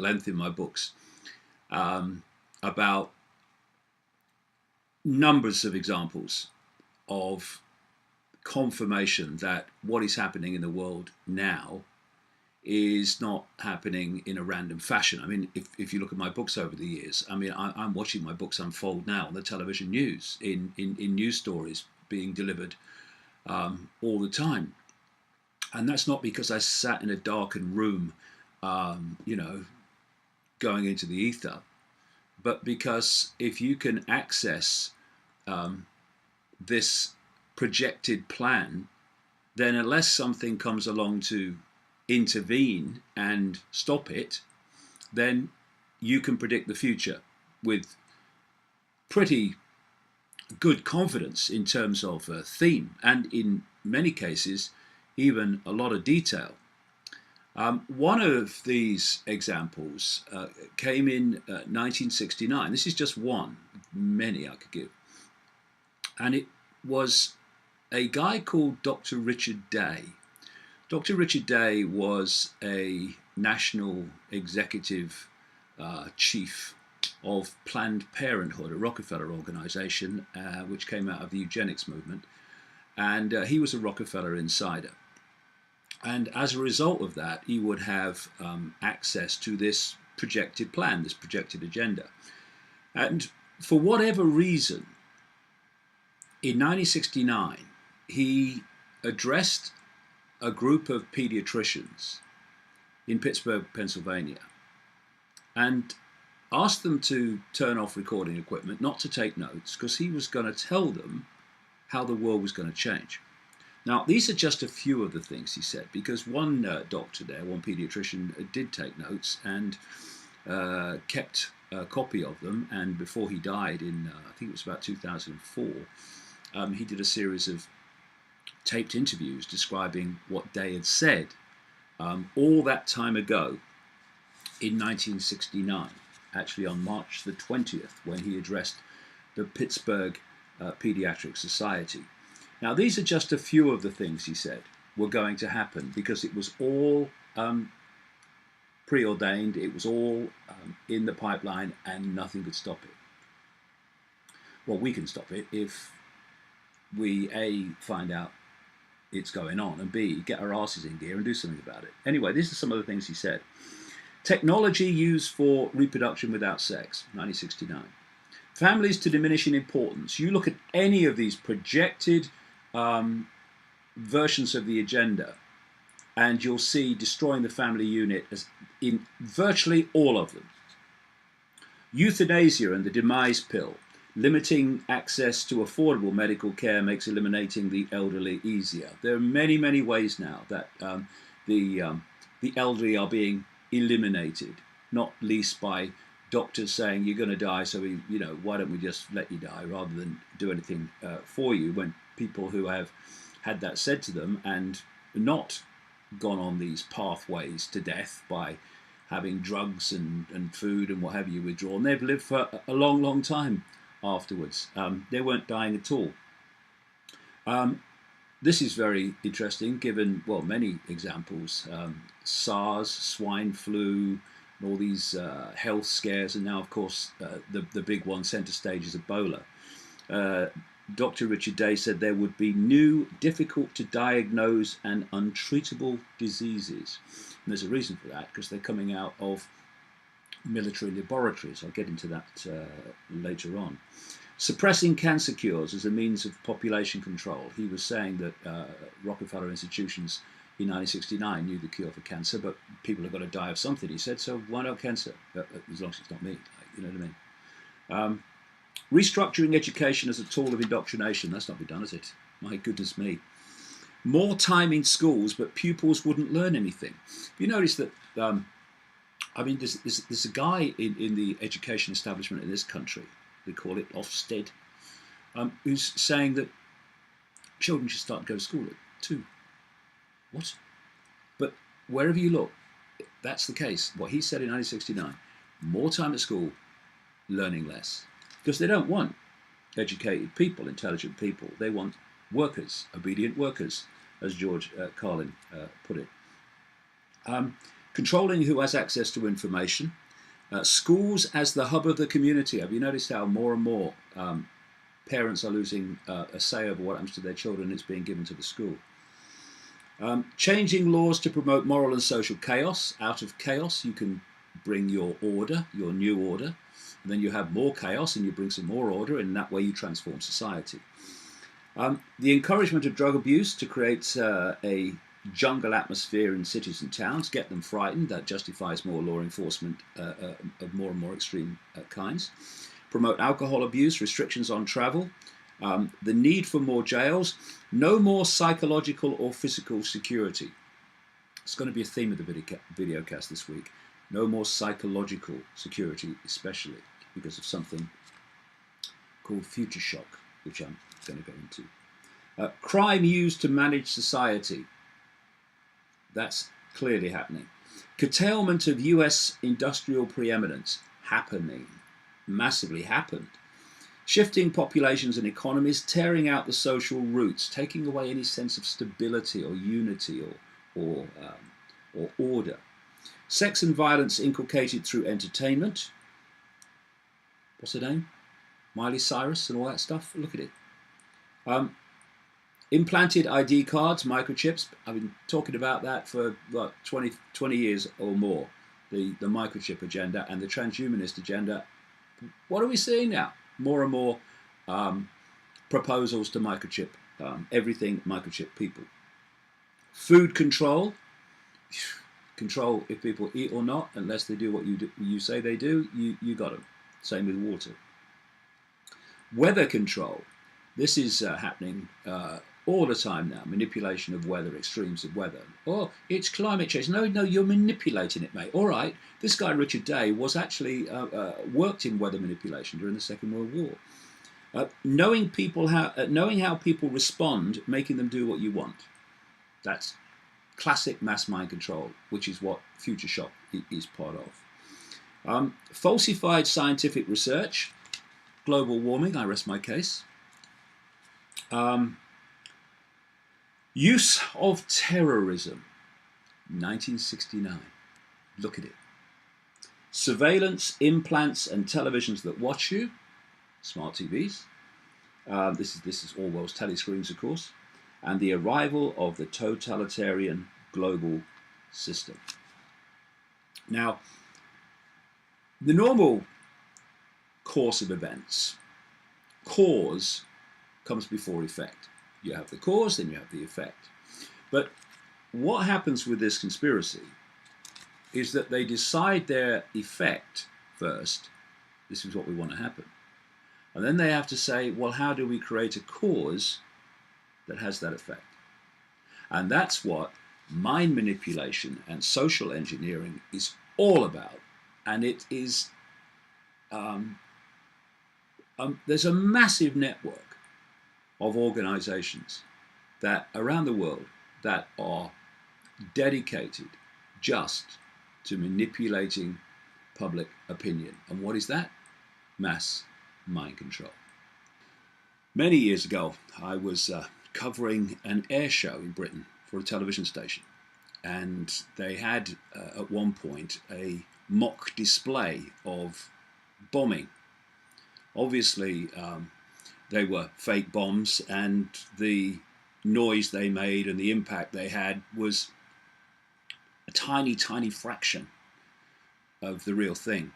length in my books about numbers of examples of confirmation that what is happening in the world now is not happening in a random fashion. I mean, if you look at my books over the years, I mean, I'm watching my books unfold now on the television news, in news stories being delivered all the time. And that's not because I sat in a darkened room, you know, going into the ether, but because if you can access this projected plan, then unless something comes along to intervene and stop it, then you can predict the future with pretty good confidence in terms of theme, and in many cases, even a lot of detail. One of these examples came in 1969. This is just one, many I could give. And it was a guy called Dr. Richard Day. Dr. Richard Day was a national executive chief of Planned Parenthood, a Rockefeller organization which came out of the eugenics movement. And he was a Rockefeller insider. And as a result of that, he would have access to this projected plan, this projected agenda. And for whatever reason, in 1969, he addressed a group of pediatricians in Pittsburgh, Pennsylvania, and asked them to turn off recording equipment, not to take notes, because he was going to tell them how the world was going to change. Now, these are just a few of the things he said, because one doctor there, one pediatrician, did take notes and kept a copy of them. And before he died in, I think it was about 2004, he did a series of taped interviews describing what Day had said all that time ago in 1969, actually on March the 20th, when he addressed the Pittsburgh Pediatric Society. Now, these are just a few of the things he said were going to happen, because it was all preordained, it was all in the pipeline, and nothing could stop it. Well, we can stop it if we, A, find out it's going on, and B, get our asses in gear and do something about it. Anyway, these are some of the things he said. Technology used for reproduction without sex, 1969. Families to diminish in importance. You look at any of these projected versions of the agenda, and you'll see destroying the family unit as in virtually all of them. Euthanasia and the demise pill. Limiting access to affordable medical care makes eliminating the elderly easier. There are many, many ways now that the elderly are being eliminated, not least by doctors saying you're going to die, so why don't we just let you die rather than do anything for you, when people who have had that said to them and not gone on these pathways to death by having drugs and food and what have you withdrawn, they've lived for a long, long time afterwards. They weren't dying at all. This is very interesting, given, well, many examples. SARS, swine flu, and all these health scares, and now, of course, the big one, centre stage, is Ebola. Dr. Richard Day said there would be new, difficult to diagnose and untreatable diseases. And there's a reason for that, because they're coming out of military laboratories. I'll get into that later on. Suppressing cancer cures as a means of population control. He was saying that Rockefeller institutions in 1969 knew the cure for cancer, but people have got to die of something, he said, so why not cancer? As long as it's not me, you know what I mean? Restructuring education as a tool of indoctrination. That's not been done, is it? My goodness me. More time in schools, but pupils wouldn't learn anything. You notice that, I mean, there's a guy in the education establishment in this country, they call it Ofsted, who's saying that children should start to go to school at 2. What? But wherever you look, that's the case. What he said in 1969, more time at school, learning less. Because they don't want educated people, intelligent people. They want workers, obedient workers, as George Carlin put it. Controlling who has access to information. Schools as the hub of the community. Have you noticed how more and more parents are losing a say over what happens to their children? It's being given to the school. Changing laws to promote moral and social chaos. Out of chaos, you can bring your order, your new order. And then you have more chaos and you bring some more order, and that way you transform society. The encouragement of drug abuse to create a jungle atmosphere in cities and towns, get them frightened. That justifies more law enforcement of more and more extreme kinds. Promote alcohol abuse, restrictions on travel, the need for more jails, no more psychological or physical security. It's going to be a theme of the video cast this week. No more psychological security, especially because of something called future shock, which I'm going to go into. Crime used to manage society. That's clearly happening. Curtailment of US industrial preeminence. Happening. Massively happened. Shifting populations and economies, tearing out the social roots, taking away any sense of stability or unity or order. Sex and violence inculcated through entertainment. What's her name? Miley Cyrus and all that stuff. Look at it. Implanted ID cards, microchips. I've been talking about that for 20 years or more. The microchip agenda and the transhumanist agenda. What are we seeing now? More and more proposals to microchip everything, microchip people. Food control. Control if people eat or not, unless they do what you say they do, you got them. Same with water. Weather control. This is happening all the time now. Manipulation of weather, extremes of weather. Oh, it's climate change. No, you're manipulating it, mate. All right. This guy, Richard Day, was actually worked in weather manipulation during the Second World War. Knowing how people respond, making them do what you want. That's classic mass mind control, which is what Future Shock is part of. Falsified scientific research. Global warming, I rest my case. Use of terrorism, 1969. Look at it. Surveillance, implants, and televisions that watch you, smart TVs. This is Orwell's telescreens, of course. And the arrival of the totalitarian global system. Now, the normal course of events, cause comes before effect. You have the cause, then you have the effect. But what happens with this conspiracy is that they decide their effect first. This is what we want to happen. And then they have to say, well, how do we create a cause that has that effect? And that's what mind manipulation and social engineering is all about. And it is, there's a massive network of organizations that around the world that are dedicated just to manipulating public opinion. And what is that? Mass mind control. Many years ago, I was covering an air show in Britain for a television station. And they had, at one point, a mock display of bombing. Obviously, they were fake bombs, and the noise they made and the impact they had was a tiny, tiny fraction of the real thing.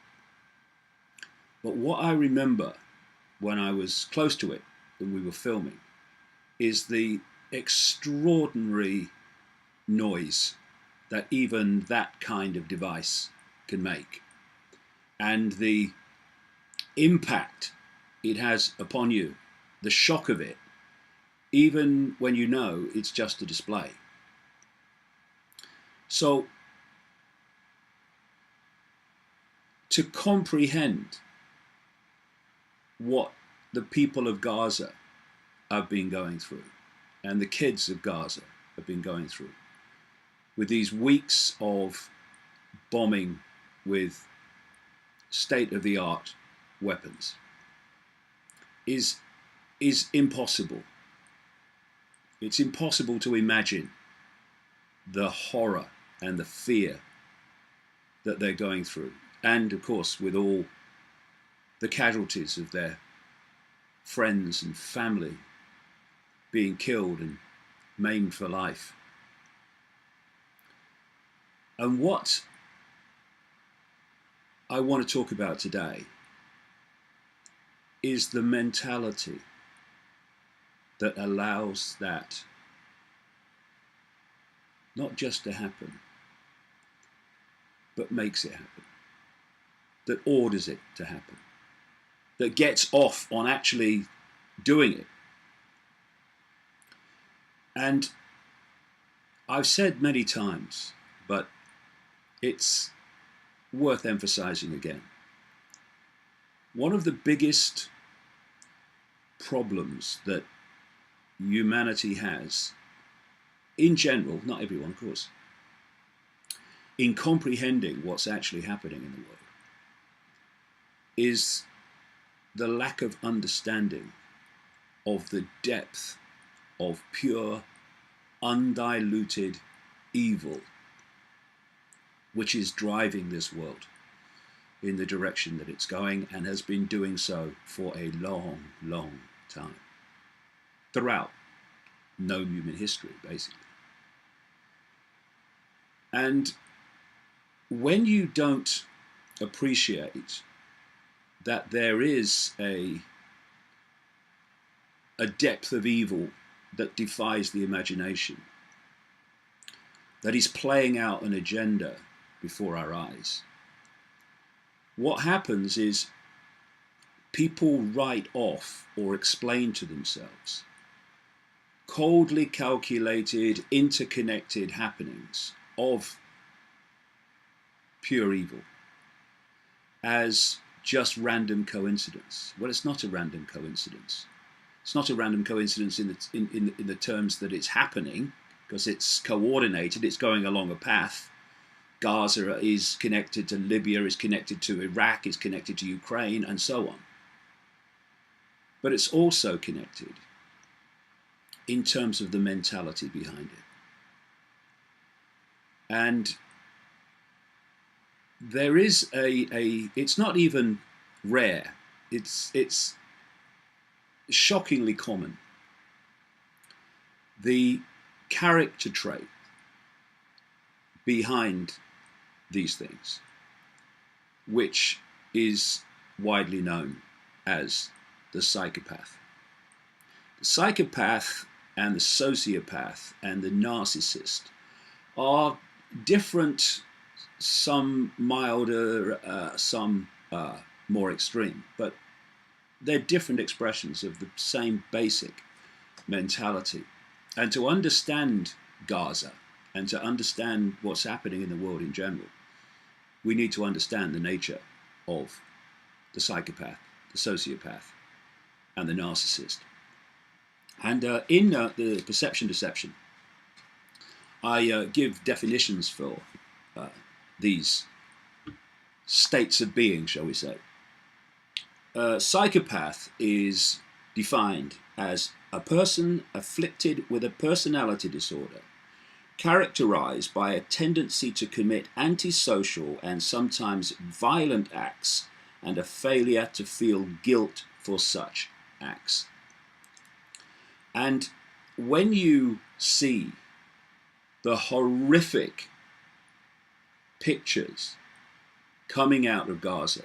But what I remember when I was close to it, when we were filming, is the extraordinary noise that even that kind of device can make, and the impact it has upon you, the shock of it, even when you know it's just a display. So to comprehend what the people of Gaza have been going through, and the kids of Gaza have been going through, with these weeks of bombing with state-of-the-art weapons, is impossible. It's impossible to imagine the horror and the fear that they're going through, and of course with all the casualties of their friends and family being killed and maimed for life. And what I want to talk about today is the mentality that allows that not just to happen, but makes it happen, that orders it to happen, that gets off on actually doing it. And I've said many times, but it's worth emphasizing again. One of the biggest problems that humanity has, in general, not everyone of course, in comprehending what's actually happening in the world, is the lack of understanding of the depth of pure, undiluted evil which is driving this world in the direction that it's going, and has been doing so for a long, long time, throughout known human history, basically. And when you don't appreciate that there is a depth of evil that defies the imagination, that is playing out an agenda before our eyes, what happens is people write off or explain to themselves coldly calculated, interconnected happenings of pure evil as just random coincidence. Well, it's not a random coincidence. It's not a random coincidence in the terms that it's happening, because it's coordinated, it's going along a path. Gaza is connected to Libya, is connected to Iraq, is connected to Ukraine, and so on. But it's also connected in terms of the mentality behind it. And there is it's not even rare, it's shockingly common, the character trait behind these things, which is widely known as the psychopath. The psychopath and the sociopath and the narcissist are different, some milder, some more extreme, but they're different expressions of the same basic mentality. And to understand Gaza and to understand what's happening in the world in general, we need to understand the nature of the psychopath, the sociopath, and the narcissist. And in the Perception Deception, I give definitions for these states of being, shall we say. Psychopath is defined as a person afflicted with a personality disorder, characterized by a tendency to commit antisocial and sometimes violent acts, and a failure to feel guilt for such acts. And when you see the horrific pictures coming out of Gaza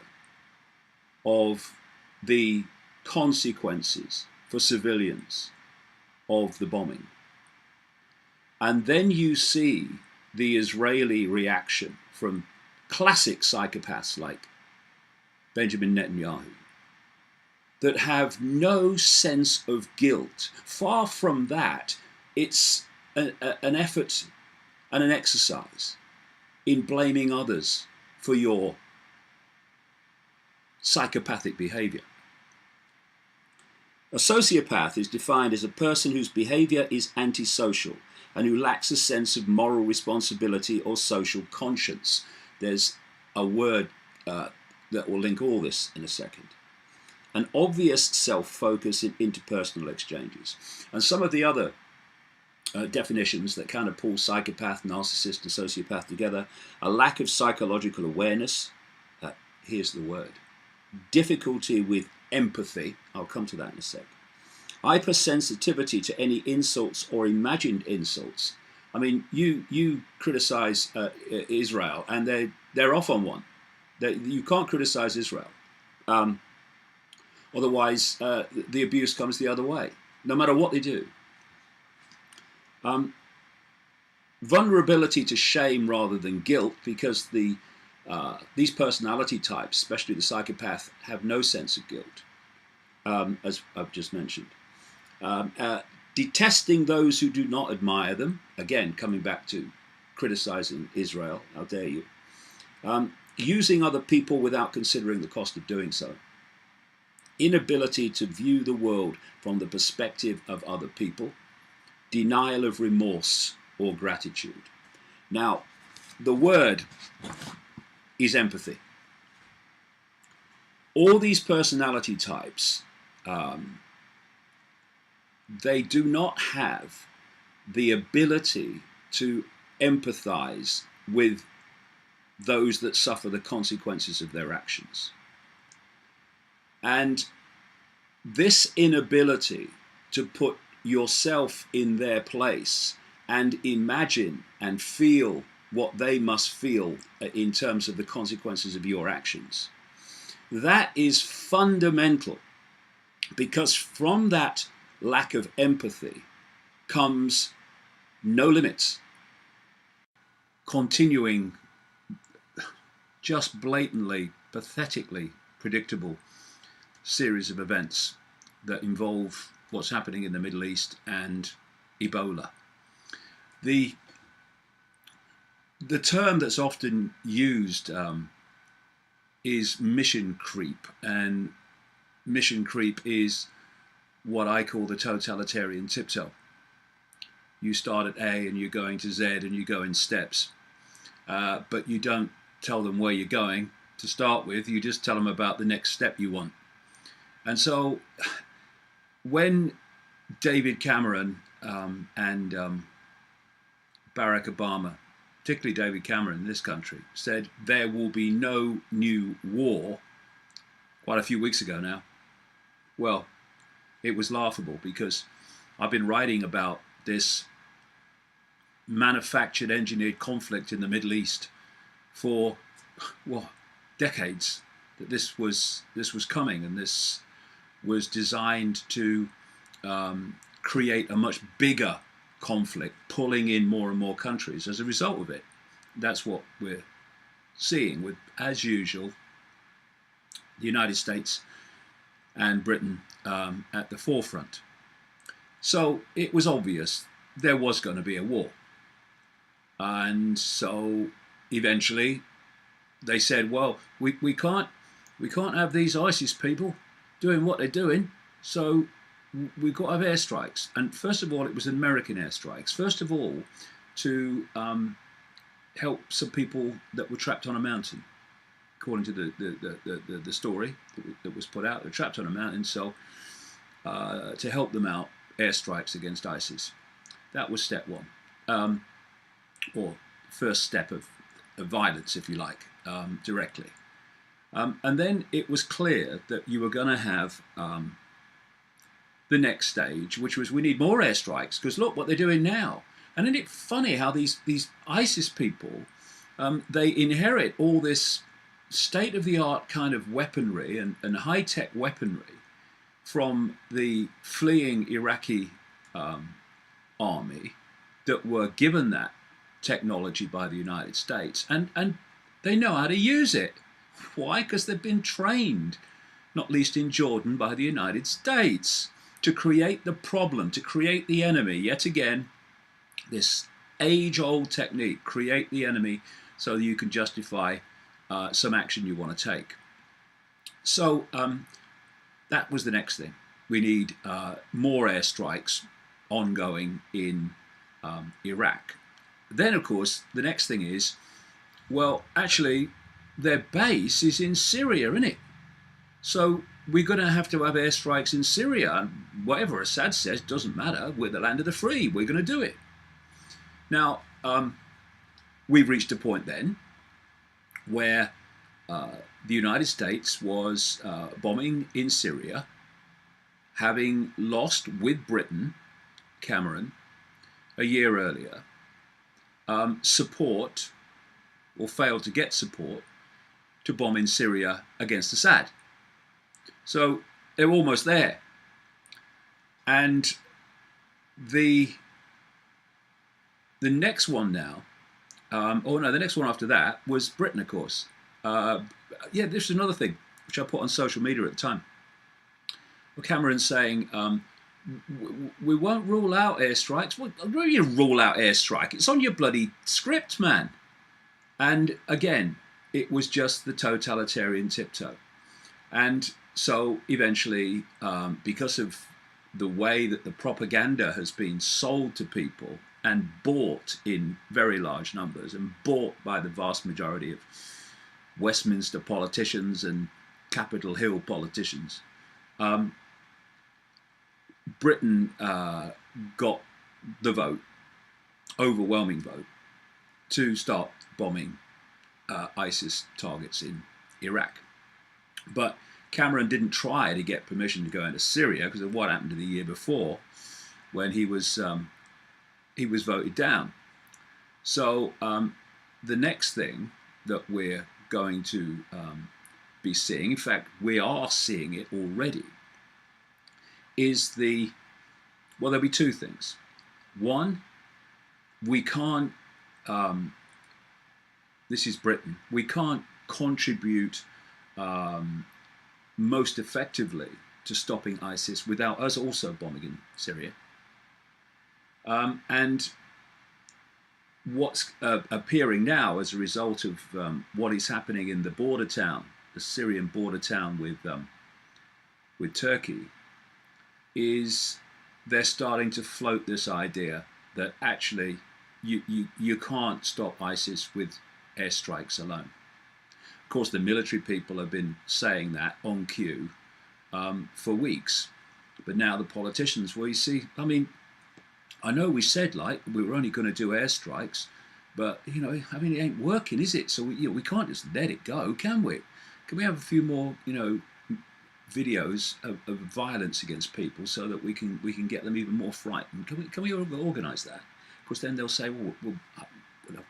of the consequences for civilians of the bombing, and then you see the Israeli reaction from classic psychopaths like Benjamin Netanyahu, that have no sense of guilt. Far from that, it's an effort and an exercise in blaming others for your psychopathic behavior. A sociopath is defined as a person whose behavior is antisocial and who lacks a sense of moral responsibility or social conscience. There's a word that will link all this in a second. An obvious self-focus in interpersonal exchanges. And some of the other definitions that kind of pull psychopath, narcissist, and sociopath together. A lack of psychological awareness. Here's the word. Difficulty with empathy. I'll come to that in a sec. Hypersensitivity to any insults or imagined insults. I mean, you criticize Israel, and they're off on one. You can't criticize Israel. Otherwise, the abuse comes the other way, no matter what they do. Vulnerability to shame rather than guilt, because these personality types, especially the psychopath, have no sense of guilt, as I've just mentioned. Detesting those who do not admire them, again, coming back to criticizing Israel, how dare you. Using other people without considering the cost of doing so. Inability to view the world from the perspective of other people. Denial of remorse or gratitude. Now, the word is empathy. All these personality types, they do not have the ability to empathize with those that suffer the consequences of their actions. And this inability to put yourself in their place and imagine and feel what they must feel in terms of the consequences of your actions, that is fundamental, because from that lack of empathy comes no limits. Continuing, just blatantly, pathetically predictable series of events that involve what's happening in the Middle East and Ebola. The term that's often used is mission creep, and mission creep is what I call the totalitarian tiptoe. You start at A and you're going to Z and you go in steps, but you don't tell them where you're going to start with. You just tell them about the next step you want. And so when David Cameron and Barack Obama, particularly David Cameron in this country, said there will be no new war quite a few weeks ago now, well, it was laughable, because I've been writing about this manufactured, engineered conflict in the Middle East for, well, decades. That this was coming, and this was designed to create a much bigger conflict, pulling in more and more countries as a result of it. That's what we're seeing, with, as usual, the United States and Britain at the forefront. So it was obvious there was going to be a war. And so eventually they said, well, we can't have these ISIS people doing what they're doing, so we've got to have airstrikes. And first of all, it was American airstrikes. First of all, to help some people that were trapped on a mountain, according to the story that was put out. They're trapped on a mountain, so to help them out, airstrikes against ISIS. That was step one, or first step of violence, if you like, directly. And then it was clear that you were going to have the next stage, which was, we need more airstrikes, because look what they're doing now. And isn't it funny how these ISIS people, they inherit all this state-of-the-art kind of weaponry and high-tech weaponry from the fleeing Iraqi army that were given that technology by the United States, and they know how to use it. Why? Because they've been trained, not least in Jordan, by the United States, to create the problem, to create the enemy. Yet again, this age-old technique, create the enemy so you can justify some action you want to take. So that was the next thing. We need more airstrikes ongoing in Iraq. Then, of course, the next thing is, well, actually, their base is in Syria, isn't it? So we're going to have airstrikes in Syria. And whatever Assad says doesn't matter. We're the land of the free. We're going to do it. Now, we've reached a point then where the United States was bombing in Syria, having lost with Britain, Cameron, a year earlier, support, or failed to get support, to bomb in Syria against Assad. So they're almost there. And the next one now, the next one after that was Britain, of course. This is another thing which I put on social media at the time. Well, Cameron's saying, we won't rule out airstrikes. Well, where do you rule out airstrike? It's on your bloody script, man. And again, it was just the totalitarian tiptoe. And so eventually, because of the way that the propaganda has been sold to people and bought in very large numbers and bought by the vast majority of Westminster politicians and Capitol Hill politicians, Britain got the vote, overwhelming vote, to start bombing ISIS targets in Iraq. But Cameron didn't try to get permission to go into Syria because of what happened the year before, when he was voted down. So the next thing that we're going to be seeing, in fact, we are seeing it already, is there'll be two things. One, we can't, this is Britain, we can't contribute most effectively to stopping ISIS without us also bombing in Syria. And what's appearing now as a result of what is happening in the border town, the Syrian border town with Turkey, is they're starting to float this idea that actually you can't stop ISIS with airstrikes alone. Of course, the military people have been saying that on cue for weeks, but now the politicians, well, you see, I mean, I know we said like we were only going to do airstrikes, but you know, I mean, it ain't working, is it? So we can't just let it go, can we? Can we have a few more, videos of violence against people so that we can get them even more frightened? Can we organise that? Of course, then they'll say, well, we'll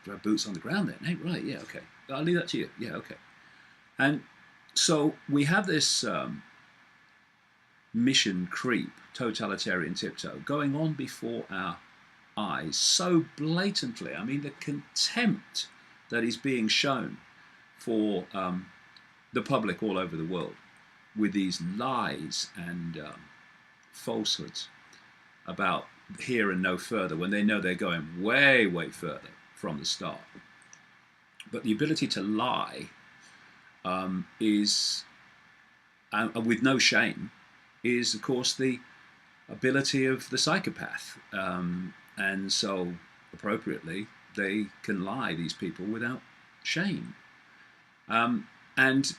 have boots on the ground then. Hey, right, yeah, okay. I'll leave that to you. Yeah, okay. And so we have this mission creep, totalitarian tiptoe, going on before our eyes so blatantly. I mean, the contempt that is being shown for the public all over the world with these lies and falsehoods about here and no further, when they know they're going way, way further from the start. But the ability to lie is, with no shame, is of course the ability of the psychopath. And so appropriately, they can lie, these people, without shame. And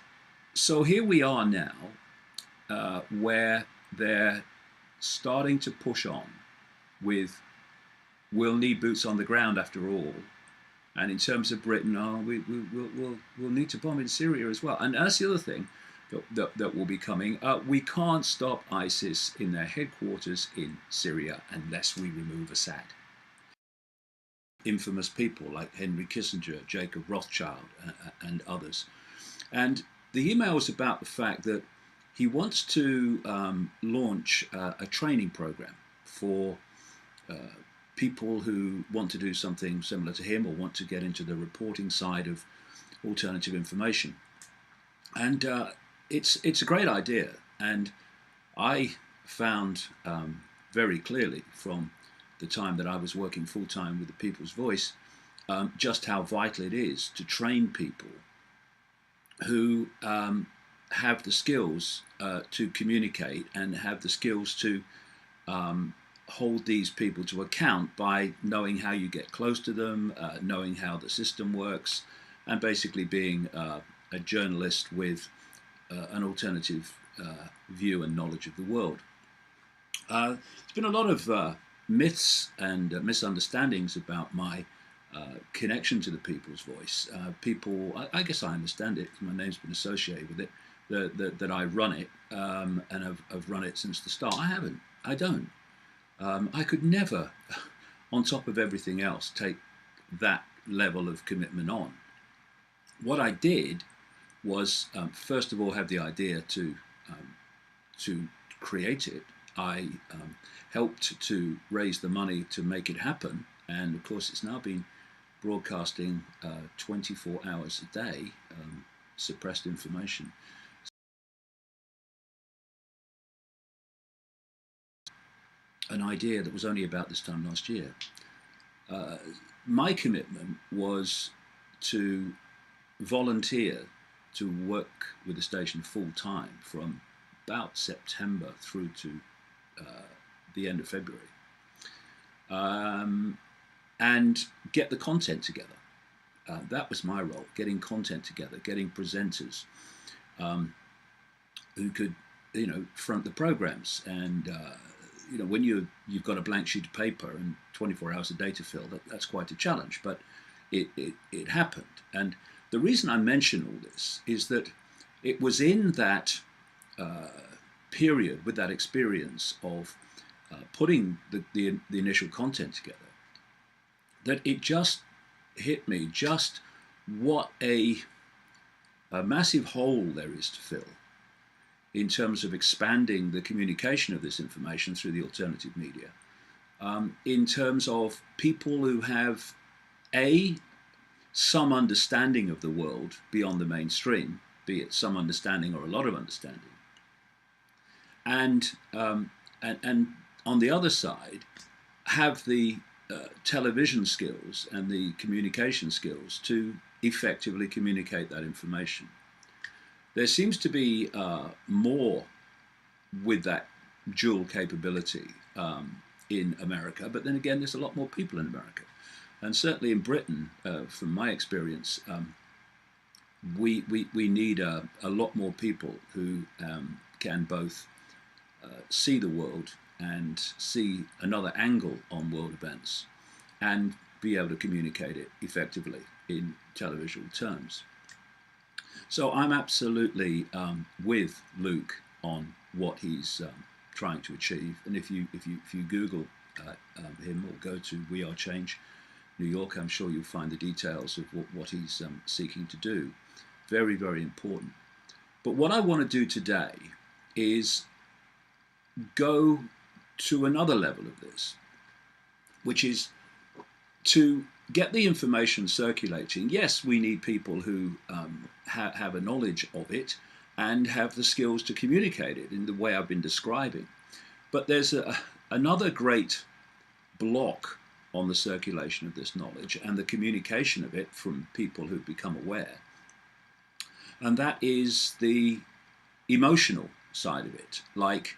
so here we are now, where they're starting to push on with, we'll need boots on the ground after all. And in terms of Britain, we'll need to bomb in Syria as well. And that's the other thing that will be coming. We can't stop ISIS in their headquarters in Syria unless we remove Assad. Infamous people like Henry Kissinger, Jacob Rothschild, and others. And the email was about the fact that he wants to launch a training program for people who want to do something similar to him or want to get into the reporting side of alternative information. And it's a great idea. And I found very clearly from the time that I was working full-time with the People's Voice just how vital it is to train people who have the skills to communicate and have the skills to hold these people to account by knowing how you get close to them, knowing how the system works, and basically being a journalist with an alternative view and knowledge of the world. There's been a lot of myths and misunderstandings about my connection to the people's voice. I guess I understand it because my name's been associated with it, that I run it and have run it since the start. I haven't. I don't. I could never, on top of everything else, take that level of commitment on. What I did was, first of all, have the idea to create it. I helped to raise the money to make it happen, and of course, it's now been broadcasting 24 hours a day, suppressed information. An idea that was only about this time last year. My commitment was to volunteer to work with the station full time from about September through to the end of February, and get the content together. That was my role: getting content together, getting presenters who could, front the programs. And when you've got a blank sheet of paper and 24 hours of day to fill, that's quite a challenge. But it happened. And the reason I mention all this is that it was in that period, with that experience of putting the initial content together, that it just hit me just what a massive hole there is to fill in terms of expanding the communication of this information through the alternative media, in terms of people who have some understanding of the world beyond the mainstream, be it some understanding or a lot of understanding, and on the other side have the television skills and the communication skills to effectively communicate that information. There seems to be more with that dual capability in America, but then again, there's a lot more people in America. And certainly in Britain, from my experience, we need a lot more people who can both see the world and see another angle on world events and be able to communicate it effectively in televisual terms. So I'm absolutely with Luke on what he's trying to achieve. And if you Google him or go to We Are Change New York, I'm sure you'll find the details of what he's seeking to do. Very, very important. But what I want to do today is go to another level of this, which is to get the information circulating. Yes, we need people who have a knowledge of it and have the skills to communicate it in the way I've been describing. But there's another great block on the circulation of this knowledge and the communication of it from people who've become aware. And that is the emotional side of it, like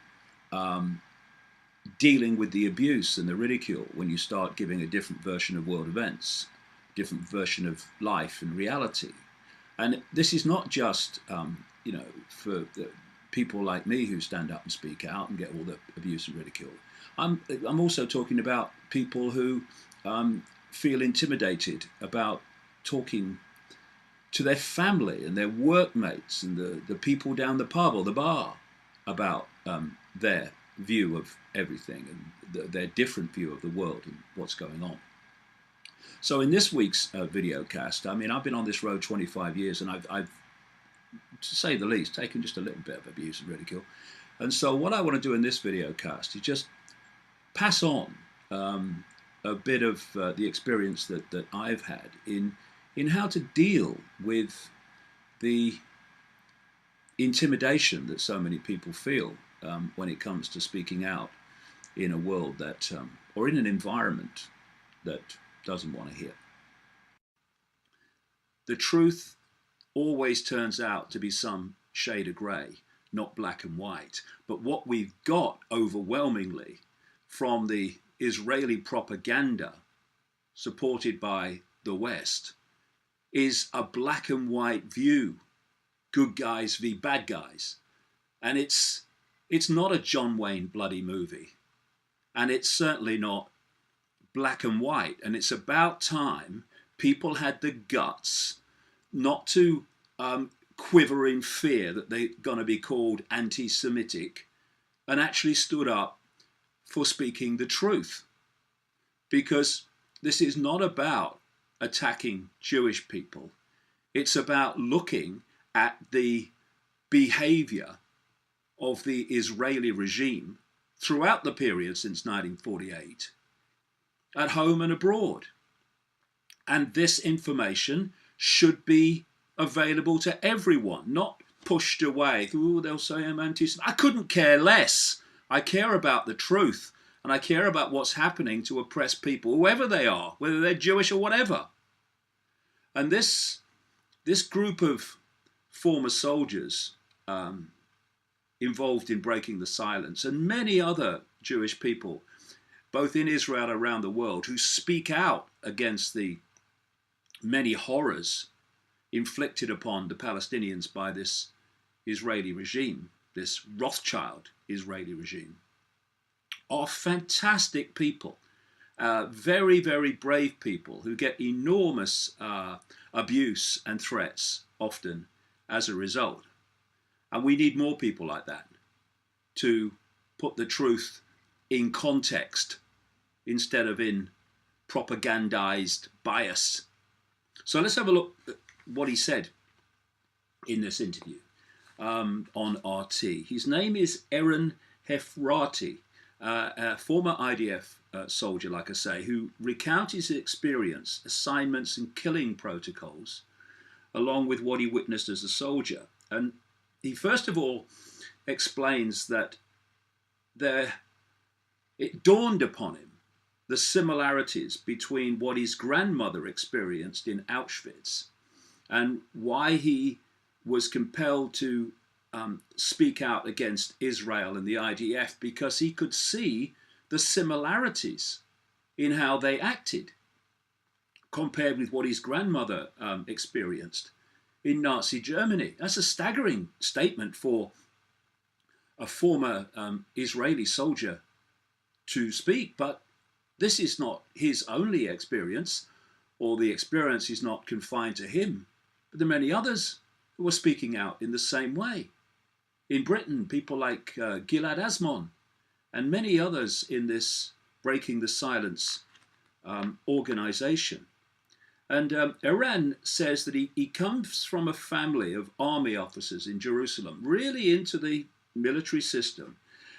dealing with the abuse and the ridicule when you start giving a different version of world events, different version of life and reality. And this is not just, for the people like me who stand up and speak out and get all the abuse and ridicule. I'm also talking about people who feel intimidated about talking to their family and their workmates and the people down the pub or the bar about their view of everything and their different view of the world and what's going on. So in this week's video cast, I mean, I've been on this road 25 years and I've, to say the least, taken just a little bit of abuse and ridicule. And so what I want to do in this video cast is just pass on a bit of the experience that I've had in how to deal with the intimidation that so many people feel when it comes to speaking out in a world that, or in an environment that doesn't want to hear. The truth always turns out to be some shade of grey, not black and white. But what we've got overwhelmingly from the Israeli propaganda supported by the West is a black and white view, good guys v bad guys. And it's not a John Wayne bloody movie, and it's certainly not black and white. And it's about time people had the guts not to quiver in fear that they're going to be called anti-Semitic, and actually stood up for speaking the truth. Because this is not about attacking Jewish people. It's about looking at the behavior of the Israeli regime throughout the period since 1948, at home and abroad. And this information should be available to everyone, not pushed away. Ooh, they'll say I'm anti-Semitic. I couldn't care less. I care about the truth, and I care about what's happening to oppressed people, whoever they are, whether they're Jewish or whatever. And this group of former soldiers involved in breaking the silence, and many other Jewish people, both in Israel and around the world, who speak out against the many horrors inflicted upon the Palestinians by this Israeli regime, this Rothschild Israeli regime, are fantastic people, very, very brave people who get enormous abuse and threats often as a result. And we need more people like that to put the truth in context instead of in propagandized bias. So let's have a look at what he said in this interview on RT. His name is Eren Hefrati, a former IDF soldier, like I say, who recounts his experience, assignments and killing protocols, along with what he witnessed as a soldier. And he first of all explains that it dawned upon him the similarities between what his grandmother experienced in Auschwitz and why he was compelled to speak out against Israel and the IDF, because he could see the similarities in how they acted compared with what his grandmother experienced in Nazi Germany. That's a staggering statement for a former Israeli soldier to speak, but this is not his only experience, or the experience is not confined to him, but there are many others who are speaking out in the same way. In Britain, people like Gilad Azmon and many others in this Breaking the Silence organization. And Eren says that he comes from a family of army officers in Jerusalem, really into the military system.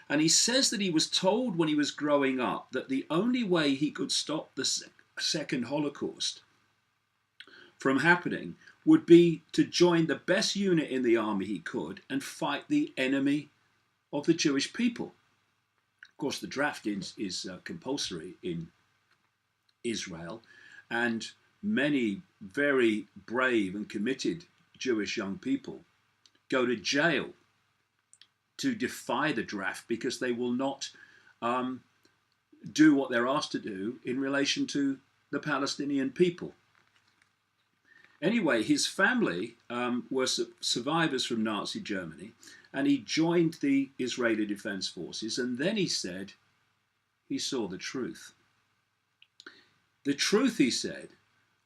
And he says that he was told when he was growing up that the only way he could stop the second Holocaust from happening would be to join the best unit in the army he could and fight the enemy of the Jewish people. Of course, the draft is compulsory in Israel, and many very brave and committed Jewish young people go to jail to defy the draft because they will not do what they're asked to do in relation to the Palestinian people. Anyway, his family were survivors from Nazi Germany, and he joined the Israeli Defense Forces, and then he said he saw the truth. The truth, he said,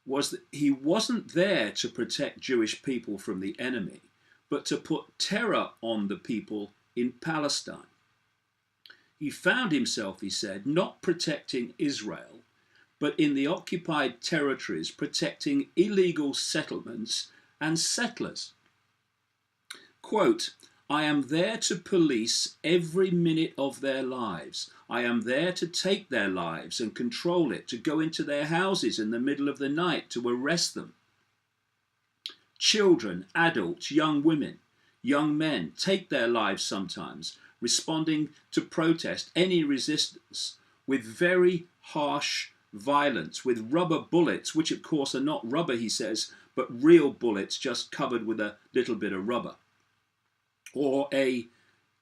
was that he wasn't there to protect Jewish people from the enemy, but to put terror on the people in Palestine. He found himself, he said, not protecting Israel, but in the occupied territories protecting illegal settlements and settlers. Quote, I am there to police every minute of their lives. I am there to take their lives and control it, to go into their houses in the middle of the night to arrest them. Children, adults, young women, young men take their lives sometimes, responding to protest, any resistance, with very harsh violence, with rubber bullets, which of course are not rubber, he says, but real bullets just covered with a little bit of rubber. Or a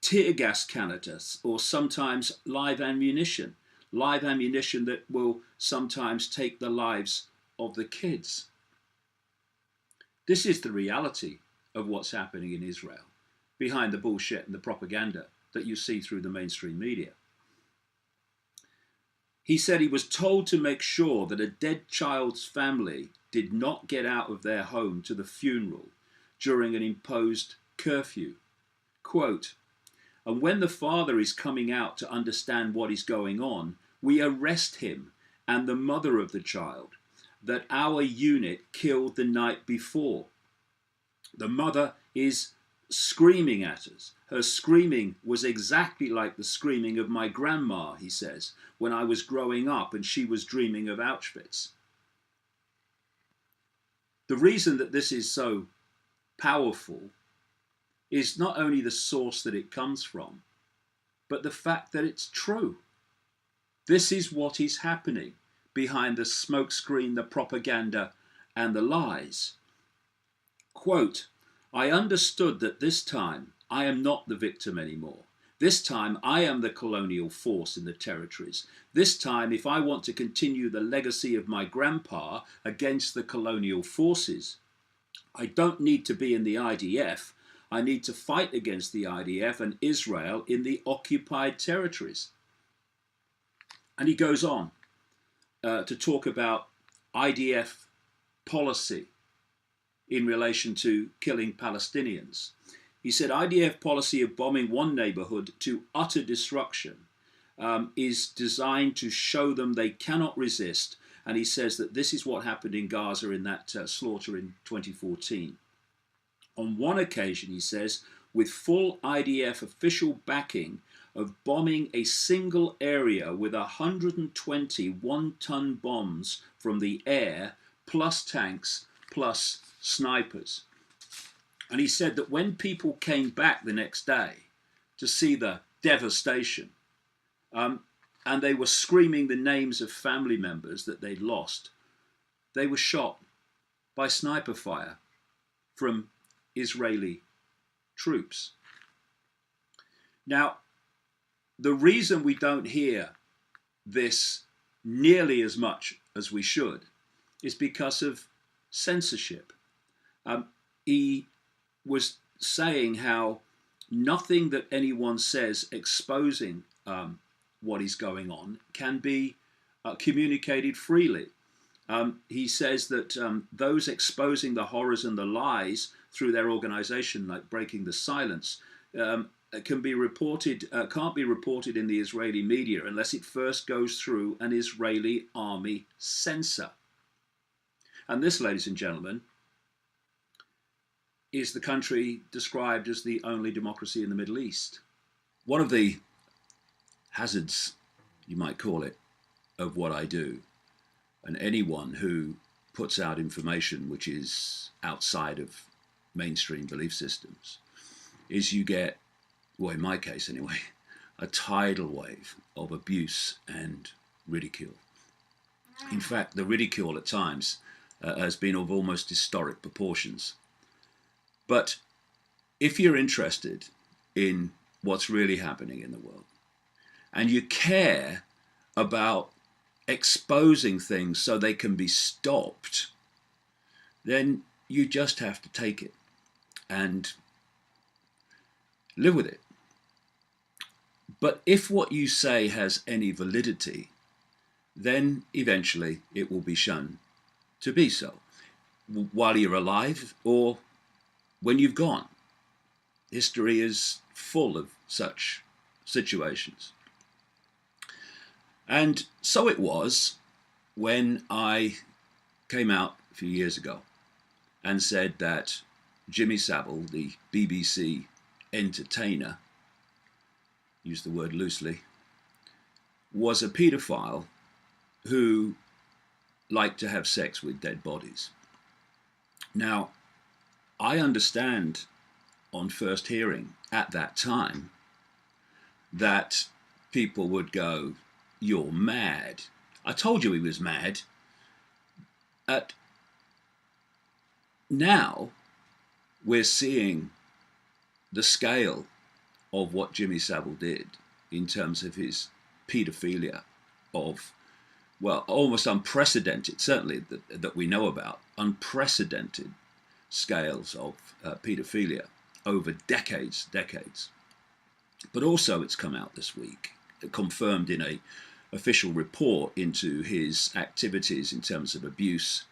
tear gas canister, or sometimes live ammunition that will sometimes take the lives of the kids. This is the reality of what's happening in Israel. behind the bullshit and the propaganda that you see through the mainstream media. He said he was told to make sure that a dead child's family did not get out of their home to the funeral during an imposed curfew. Quote, "And when the father is coming out to understand what is going on, we arrest him and the mother of the child that our unit killed the night before. The mother is screaming at us. Her screaming was exactly like the screaming of my grandma," he says, "when I was growing up and she was dreaming of Auschwitz." The reason that this is so powerful is not only the source that it comes from, but the fact that it's true. This is what is happening behind the smokescreen, the propaganda, and the lies. Quote, "I understood that this time I am not the victim anymore. This time I am the colonial force in the territories. This time, if I want to continue the legacy of my grandpa against the colonial forces, I don't need to be in the IDF. I need to fight against the IDF and Israel in the occupied territories." And he goes on to talk about IDF policy in relation to killing Palestinians. He said IDF policy of bombing one neighborhood to utter destruction is designed to show them they cannot resist. And he says that this is what happened in Gaza in that slaughter in 2014. On one occasion, he says, with full IDF official backing of bombing a single area with 120 one-ton bombs from the air, plus tanks, plus snipers. And he said that when people came back the next day to see the devastation, and they were screaming the names of family members that they'd lost, they were shot by sniper fire from Israeli troops. Now, the reason we don't hear this nearly as much as we should is because of censorship. He was saying how nothing that anyone says exposing what is going on can be communicated freely. He says that those exposing the horrors and the lies through their organization, like Breaking the Silence, can't be reported in the Israeli media unless it first goes through an Israeli army censor. And this, ladies and gentlemen, is the country described as the only democracy in the Middle East. One of the hazards, you might call it, of what I do, and anyone who puts out information which is outside of mainstream belief systems, is you get, well, in my case anyway, a tidal wave of abuse and ridicule. In fact, the ridicule at times has been of almost historic proportions. But if you're interested in what's really happening in the world, and you care about exposing things so they can be stopped, then you just have to take it and live with it. But if what you say has any validity, then eventually it will be shown to be so, while you're alive or when you've gone. History is full of such situations. And so it was when I came out a few years ago and said that Jimmy Savile, the BBC entertainer, use the word loosely, was a paedophile who liked to have sex with dead bodies. Now, I understand on first hearing at that time that people would go, "You're mad." I told you he was mad. Now we're seeing the scale of what Jimmy Savile did in terms of his paedophilia of, well, almost unprecedented, certainly that we know about, unprecedented scales of paedophilia over decades. But also it's come out this week, confirmed in a official report into his activities in terms of abuse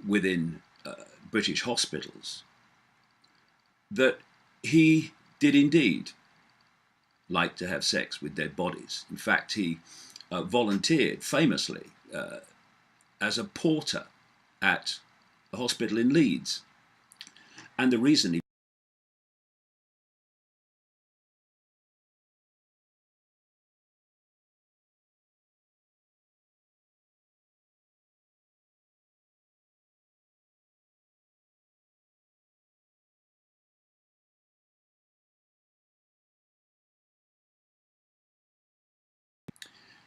within British hospitals, that he did indeed like to have sex with dead bodies. In fact, he volunteered famously as a porter at a hospital in Leeds. And the reason he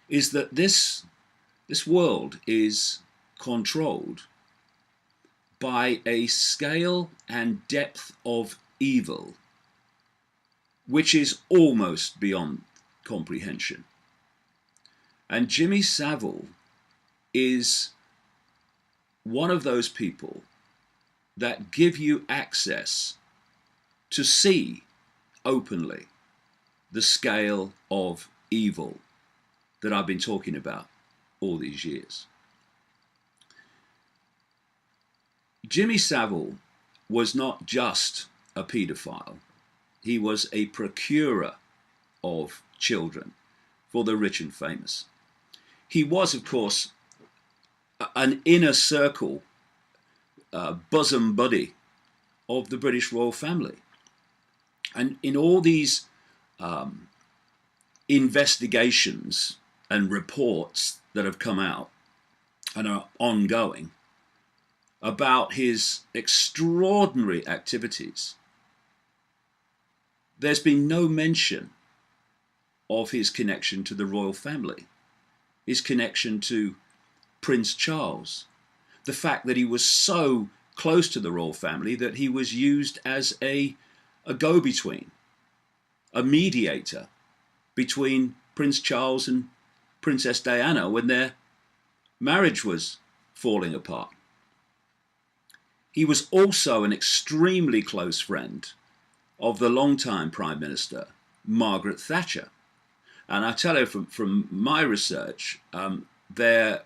is that this world is controlled by a scale and depth of evil which is almost beyond comprehension. And Jimmy Savile is one of those people that give you access to see openly the scale of evil that I've been talking about all these years. Jimmy Savile was not just a paedophile. He was a procurer of children for the rich and famous. He was, of course, an inner circle bosom buddy of the British royal family. And in all these investigations and reports that have come out and are ongoing about his extraordinary activities, there's been no mention of his connection to the royal family, his connection to Prince Charles, the fact that he was so close to the royal family that he was used as a go-between, a mediator between Prince Charles and Princess Diana when their marriage was falling apart. He was also an extremely close friend of the longtime Prime Minister, Margaret Thatcher. And I tell you from my research, there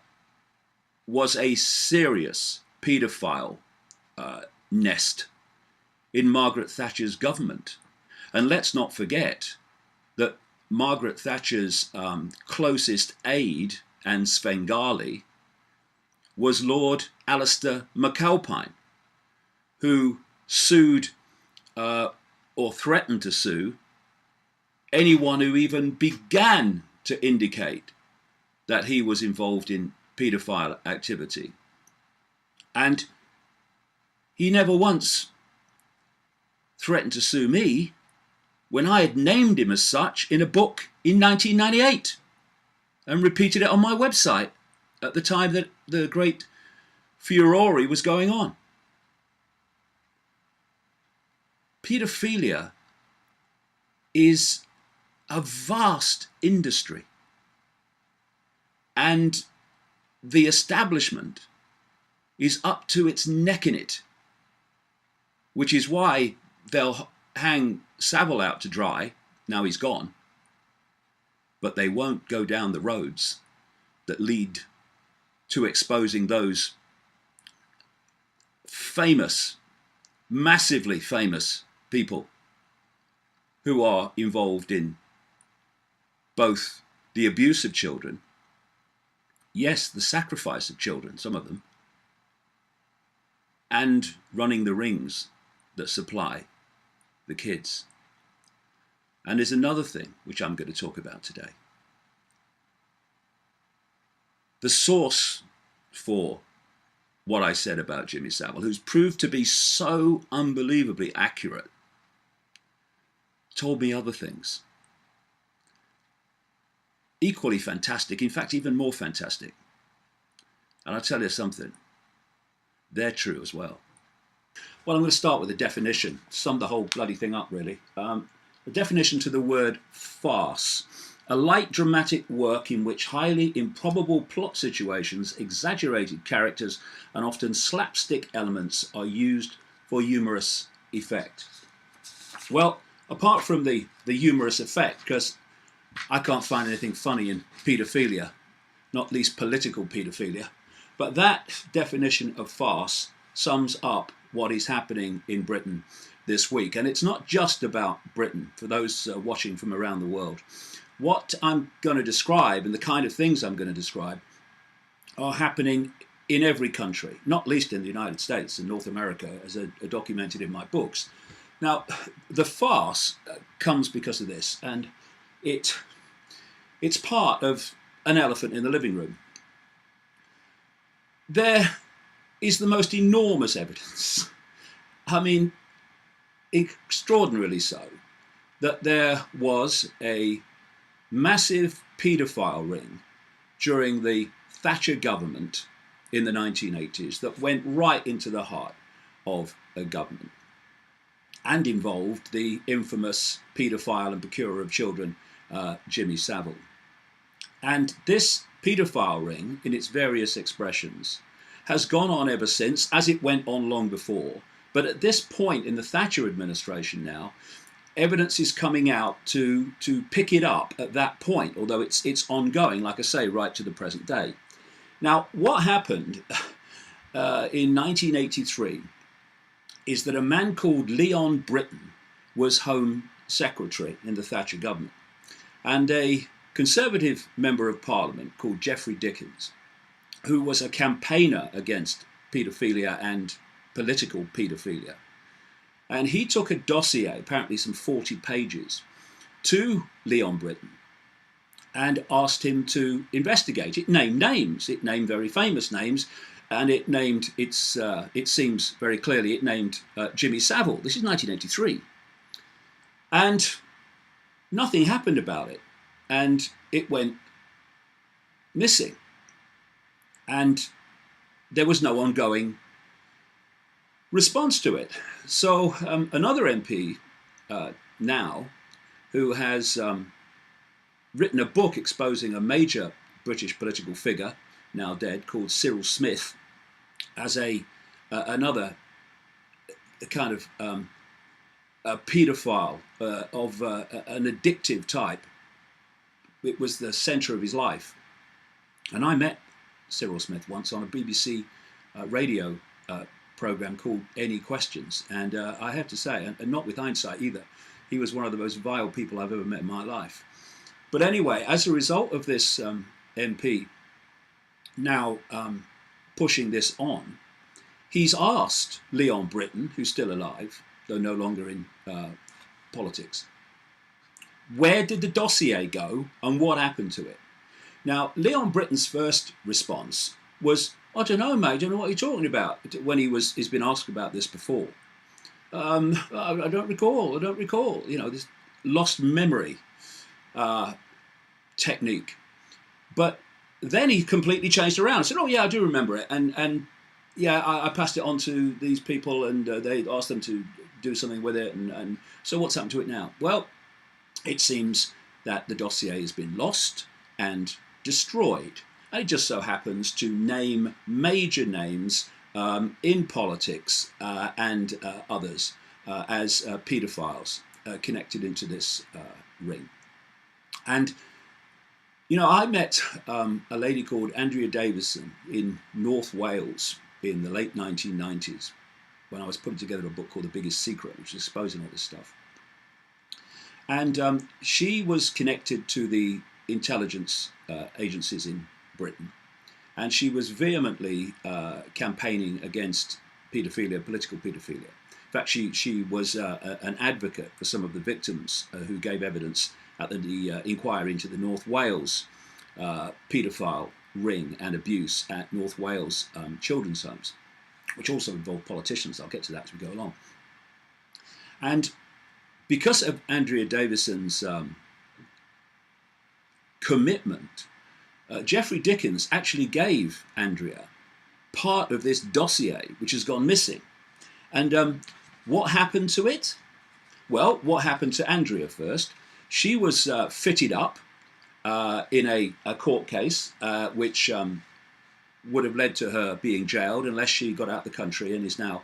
was a serious paedophile nest in Margaret Thatcher's government. And let's not forget that Margaret Thatcher's closest aide and Svengali was Lord Alistair McAlpine, who sued or threatened to sue anyone who even began to indicate that he was involved in paedophile activity. And he never once threatened to sue me when I had named him as such in a book in 1998 and repeated it on my website at the time that the great furore was going on. Paedophilia is a vast industry, and the establishment is up to its neck in it, which is why they'll hang Savile out to dry now he's gone, but they won't go down the roads that lead to exposing those famous, massively famous people who are involved in both the abuse of children, yes, the sacrifice of children, some of them, and running the rings that supply the kids. And there's another thing which I'm going to talk about today. The source for what I said about Jimmy Savile, who's proved to be so unbelievably accurate, told me other things. Equally fantastic, in fact, even more fantastic. And I'll tell you something, they're true as well. Well, I'm going to start with a definition, sum the whole bloody thing up, really. The definition to the word farce: a light dramatic work in which highly improbable plot situations, exaggerated characters, and often slapstick elements are used for humorous effect. Well, apart from the humorous effect, because I can't find anything funny in paedophilia, not least political paedophilia, but that definition of farce sums up what is happening in Britain this week. And it's not just about Britain, for those watching from around the world. What I'm going to describe and the kind of things I'm going to describe are happening in every country, not least in the United States and North America, as are documented in my books. Now, the farce comes because of this, and it's part of an elephant in the living room. There is the most enormous evidence, I mean, extraordinarily so, that there was a massive paedophile ring during the Thatcher government in the 1980s that went right into the heart of a government and involved the infamous paedophile and procurer of children, Jimmy Savile. And this paedophile ring, in its various expressions, has gone on ever since, as it went on long before. But at this point in the Thatcher administration now, evidence is coming out to pick it up at that point, although it's ongoing, like I say, right to the present day. Now, what happened in 1983 is that a man called Leon Britton was Home Secretary in the Thatcher government, and a Conservative member of Parliament called Geoffrey Dickens, who was a campaigner against paedophilia and political paedophilia. And he took a dossier, apparently some 40 pages, to Leon Britton and asked him to investigate. It named names, it named very famous names, and it named, it seems very clearly, it named Jimmy Savile. This is 1983. And nothing happened about it. And it went missing. And there was no ongoing response to it. So another MP now, who has written a book exposing a major British political figure, now dead, called Cyril Smith, as another kind of a paedophile of an addictive type. It was the centre of his life. And I met Cyril Smith once on a BBC radio programme called Any Questions. And I have to say, and not with hindsight either, he was one of the most vile people I've ever met in my life. But anyway, as a result of this MP now pushing this on, he's asked Leon Britton, who's still alive, though no longer in politics, where did the dossier go and what happened to it? Now, Leon Britton's first response was, I don't know, mate, I don't know what you're talking about, when he's been asked about this before. I don't recall, you know, this lost memory technique. But then he completely changed around and said, oh yeah, I do remember it. And yeah, I passed it on to these people and they asked them to do something with it. And so what's happened to it now? Well, it seems that the dossier has been lost and destroyed. And it just so happens to name major names in politics and others as paedophiles connected into this ring. And, you know, I met a lady called Andrea Davison in North Wales in the late 1990s when I was putting together a book called The Biggest Secret, which is exposing all this stuff. And she was connected to the intelligence agencies in Britain. And she was vehemently campaigning against paedophilia, political paedophilia. In fact, she was an advocate for some of the victims who gave evidence at the inquiry into the North Wales paedophile ring and abuse at North Wales children's homes, which also involved politicians. I'll get to that as we go along. And because of Andrea Davison's commitment, Geoffrey Dickens actually gave Andrea part of this dossier, which has gone missing. And what happened to it? Well, what happened to Andrea first? She was fitted up in a court case, which would have led to her being jailed unless she got out of the country and is now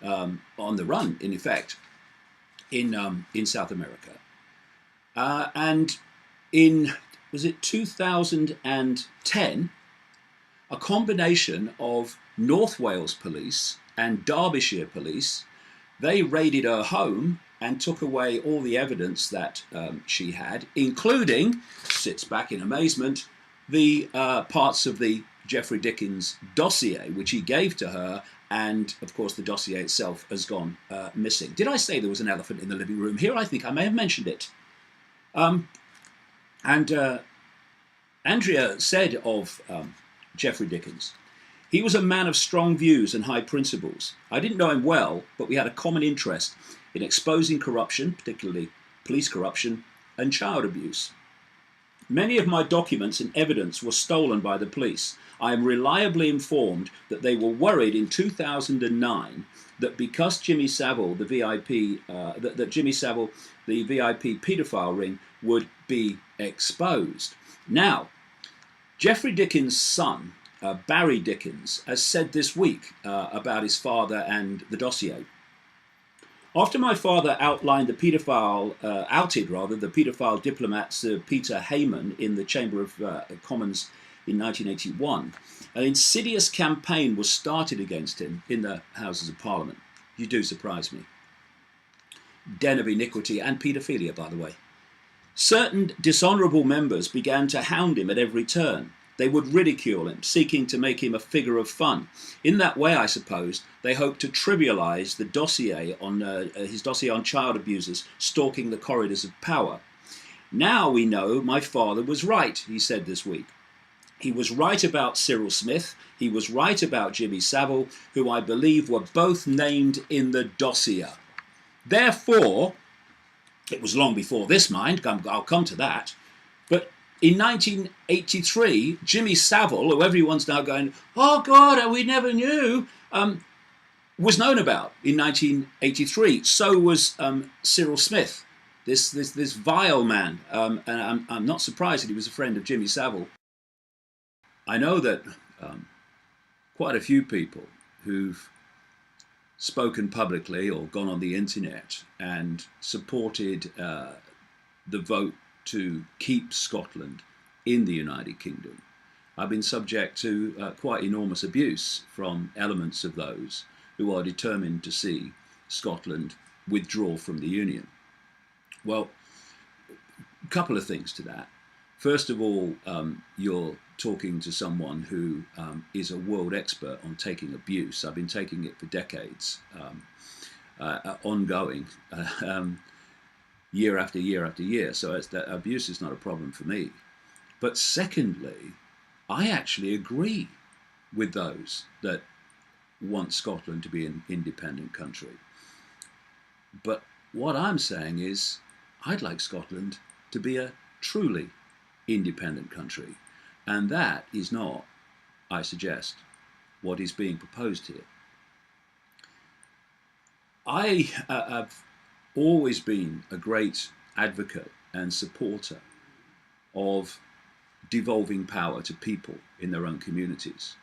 on the run, in effect. in South America, and in, was it 2010, a combination of North Wales police and Derbyshire police, they raided her home and took away all the evidence that she had, including, sits back in amazement, the parts of the Geoffrey Dickens dossier, which he gave to her, and of course the dossier itself has gone missing. Did I say there was an elephant in the living room here? I think I may have mentioned it. Andrea said of Geoffrey Dickens, he was a man of strong views and high principles. I didn't know him well, but we had a common interest in exposing corruption, particularly police corruption, and child abuse. Many of my documents and evidence were stolen by the police. I am reliably informed that they were worried in 2009 that because Jimmy Savile, the VIP, that Jimmy Savile, the VIP paedophile ring, would be exposed. Now, Geoffrey Dickens' son, Barry Dickens, has said this week about his father and the dossier. After my father outed the paedophile diplomat Sir Peter Hayman in the Chamber of Commons in 1981, an insidious campaign was started against him in the Houses of Parliament. You do surprise me. Den of iniquity and paedophilia, by the way. Certain dishonourable members began to hound him at every turn. They would ridicule him, seeking to make him a figure of fun. In that way, I suppose, they hoped to trivialise the dossier on his dossier on child abusers stalking the corridors of power. Now we know my father was right, he said this week. He was right about Cyril Smith. He was right about Jimmy Savile, who I believe were both named in the dossier. Therefore, it was long before this, mind, I'll come to that, but in 1983, Jimmy Savile, who everyone's now going, oh God, we never knew, was known about in 1983. So was Cyril Smith, this vile man, and I'm not surprised that he was a friend of Jimmy Savile. I know that quite a few people who've spoken publicly or gone on the internet and supported the vote to keep Scotland in the United Kingdom. I've been subject to quite enormous abuse from elements of those who are determined to see Scotland withdraw from the Union. Well, a couple of things to that. First of all, you're talking to someone who is a world expert on taking abuse. I've been taking it for decades, ongoing, year after year after year. So that abuse is not a problem for me. But secondly, I actually agree with those that want Scotland to be an independent country. But what I'm saying is, I'd like Scotland to be a truly independent country. And that is not, I suggest, what is being proposed here. I have always been a great advocate and supporter of devolving power to people in their own communities.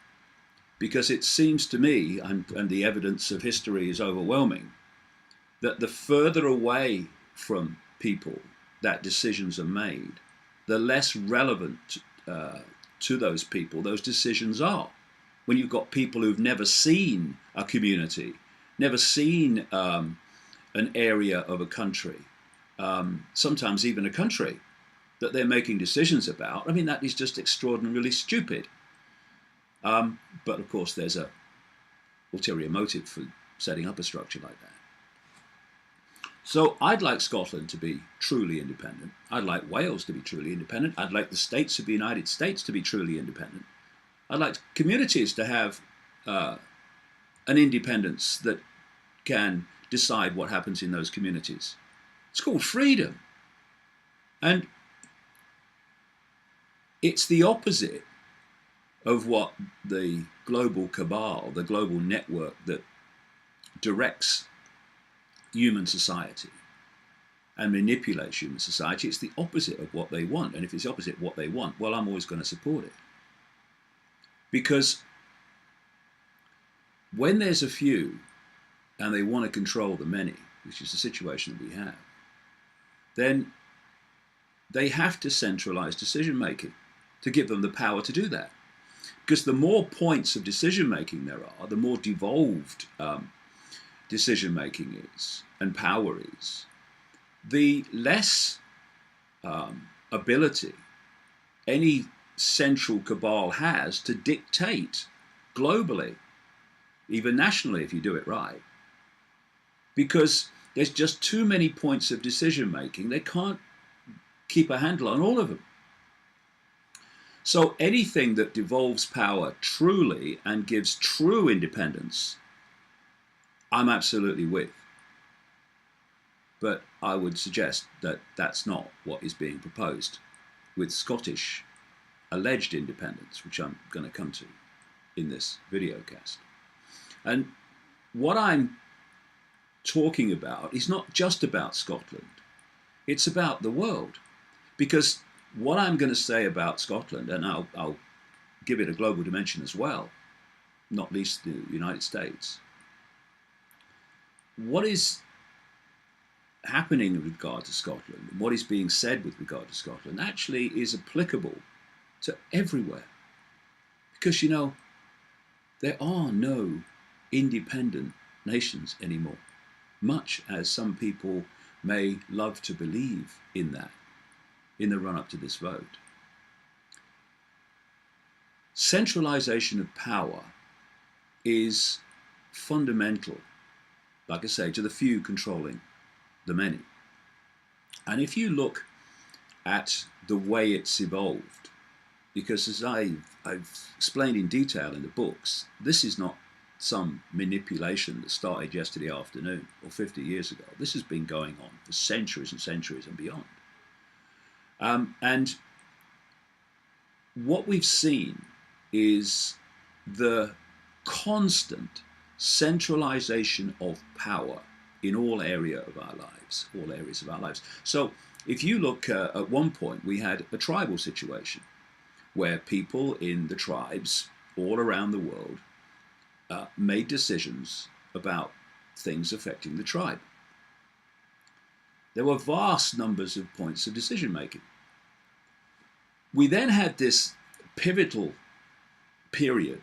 Because it seems to me, and the evidence of history is overwhelming, that the further away from people that decisions are made, the less relevant to those people those decisions are. When you've got people who've never seen a community, never seen an area of a country, sometimes even a country, that they're making decisions about, I mean, that is just extraordinarily stupid. But of course, there's a ulterior motive for setting up a structure like that. So I'd like Scotland to be truly independent. I'd like Wales to be truly independent. I'd like the states of the United States to be truly independent. I'd like communities to have an independence that can decide what happens in those communities. It's called freedom. And it's the opposite of what the global cabal, the global network that directs human society and manipulates human society, it's the opposite of what they want. And if it's the opposite of what they want, well, I'm always going to support it. Because when there's a few and they want to control the many, which is the situation that we have, then they have to centralize decision making to give them the power to do that. Because the more points of decision making there are, the more devolved decision making is and power is, the less ability any central cabal has to dictate globally, even nationally if you do it right. Because there's just too many points of decision making. They can't keep a handle on all of them. So anything that devolves power truly and gives true independence, I'm absolutely with. But I would suggest that that's not what is being proposed with Scottish alleged independence, which I'm going to come to in this video cast. And what I'm talking about is not just about Scotland, it's about the world. Because what I'm going to say about Scotland, and I'll give it a global dimension as well, not least the United States, what is happening with regard to Scotland, and what is being said with regard to Scotland, actually is applicable to everywhere. Because, you know, there are no independent nations anymore, much as some people may love to believe in that in the run-up to this vote. Centralization of power is fundamental, like I say, to the few controlling the many. And if you look at the way it's evolved, because as I've explained in detail in the books, this is not some manipulation that started yesterday afternoon or 50 years ago. This has been going on for centuries and centuries and beyond. And what we've seen is the constant centralization of power in all areas of our lives. So if you look at one point, we had a tribal situation where people in the tribes all around the world made decisions about things affecting the tribe. There were vast numbers of points of decision making. We then had this pivotal period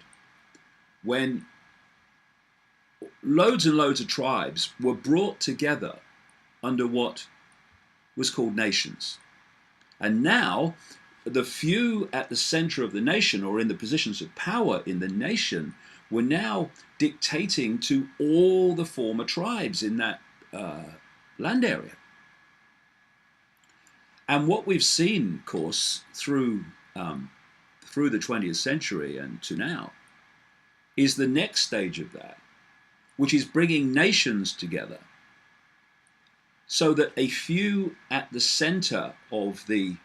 when loads and loads of tribes were brought together under what was called nations. And now the few at the center of the nation or in the positions of power in the nation were now dictating to all the former tribes in that land area. And what we've seen, of course, through the 20th century and to now, is the next stage of that, which is bringing nations together so that a few at the center of the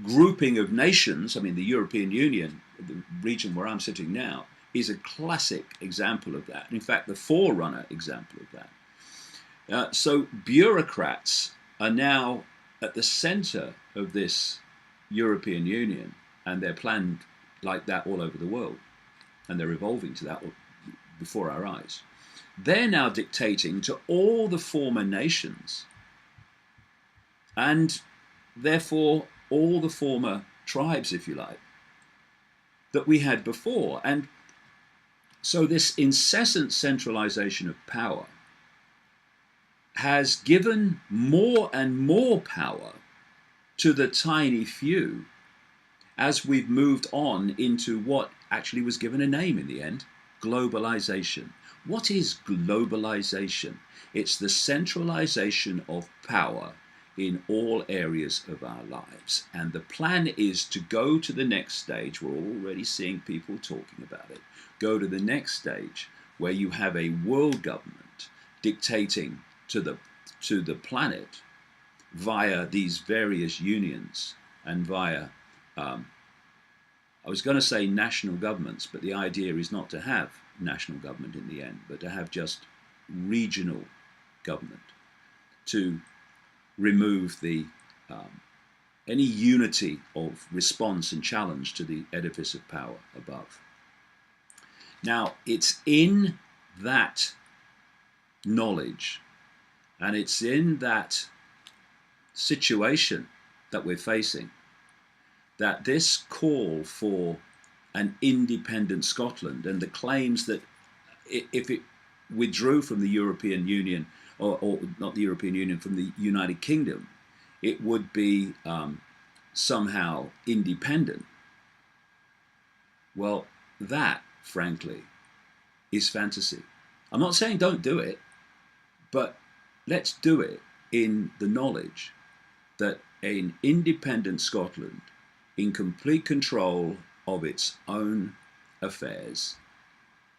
grouping of nations, I mean, the European Union, the region where I'm sitting now, is a classic example of that. In fact, the forerunner example of that. So bureaucrats are now at the center of this European Union, and they're planned like that all over the world, and they're evolving to that before our eyes. They're now dictating to all the former nations, and therefore all the former tribes, if you like, that we had before. And so this incessant centralization of power has given more and more power to the tiny few as we've moved on into what actually was given a name in the end, globalization. What is globalization? It's the centralization of power in all areas of our lives. And the plan is to go to the next stage. We're already seeing people talking about it. Go to the next stage where you have a world government dictating to the planet via these various unions and via, I was going to say national governments, but the idea is not to have national government in the end, but to have just regional government to remove the any unity of response and challenge to the edifice of power above. Now, it's in that knowledge And it's in that situation that we're facing that this call for an independent Scotland and the claims that if it withdrew from the European Union, or not the European Union, from the United Kingdom, it would be somehow independent. Well, that, frankly, is fantasy. I'm not saying don't do it, but let's do it in the knowledge that an independent Scotland, in complete control of its own affairs,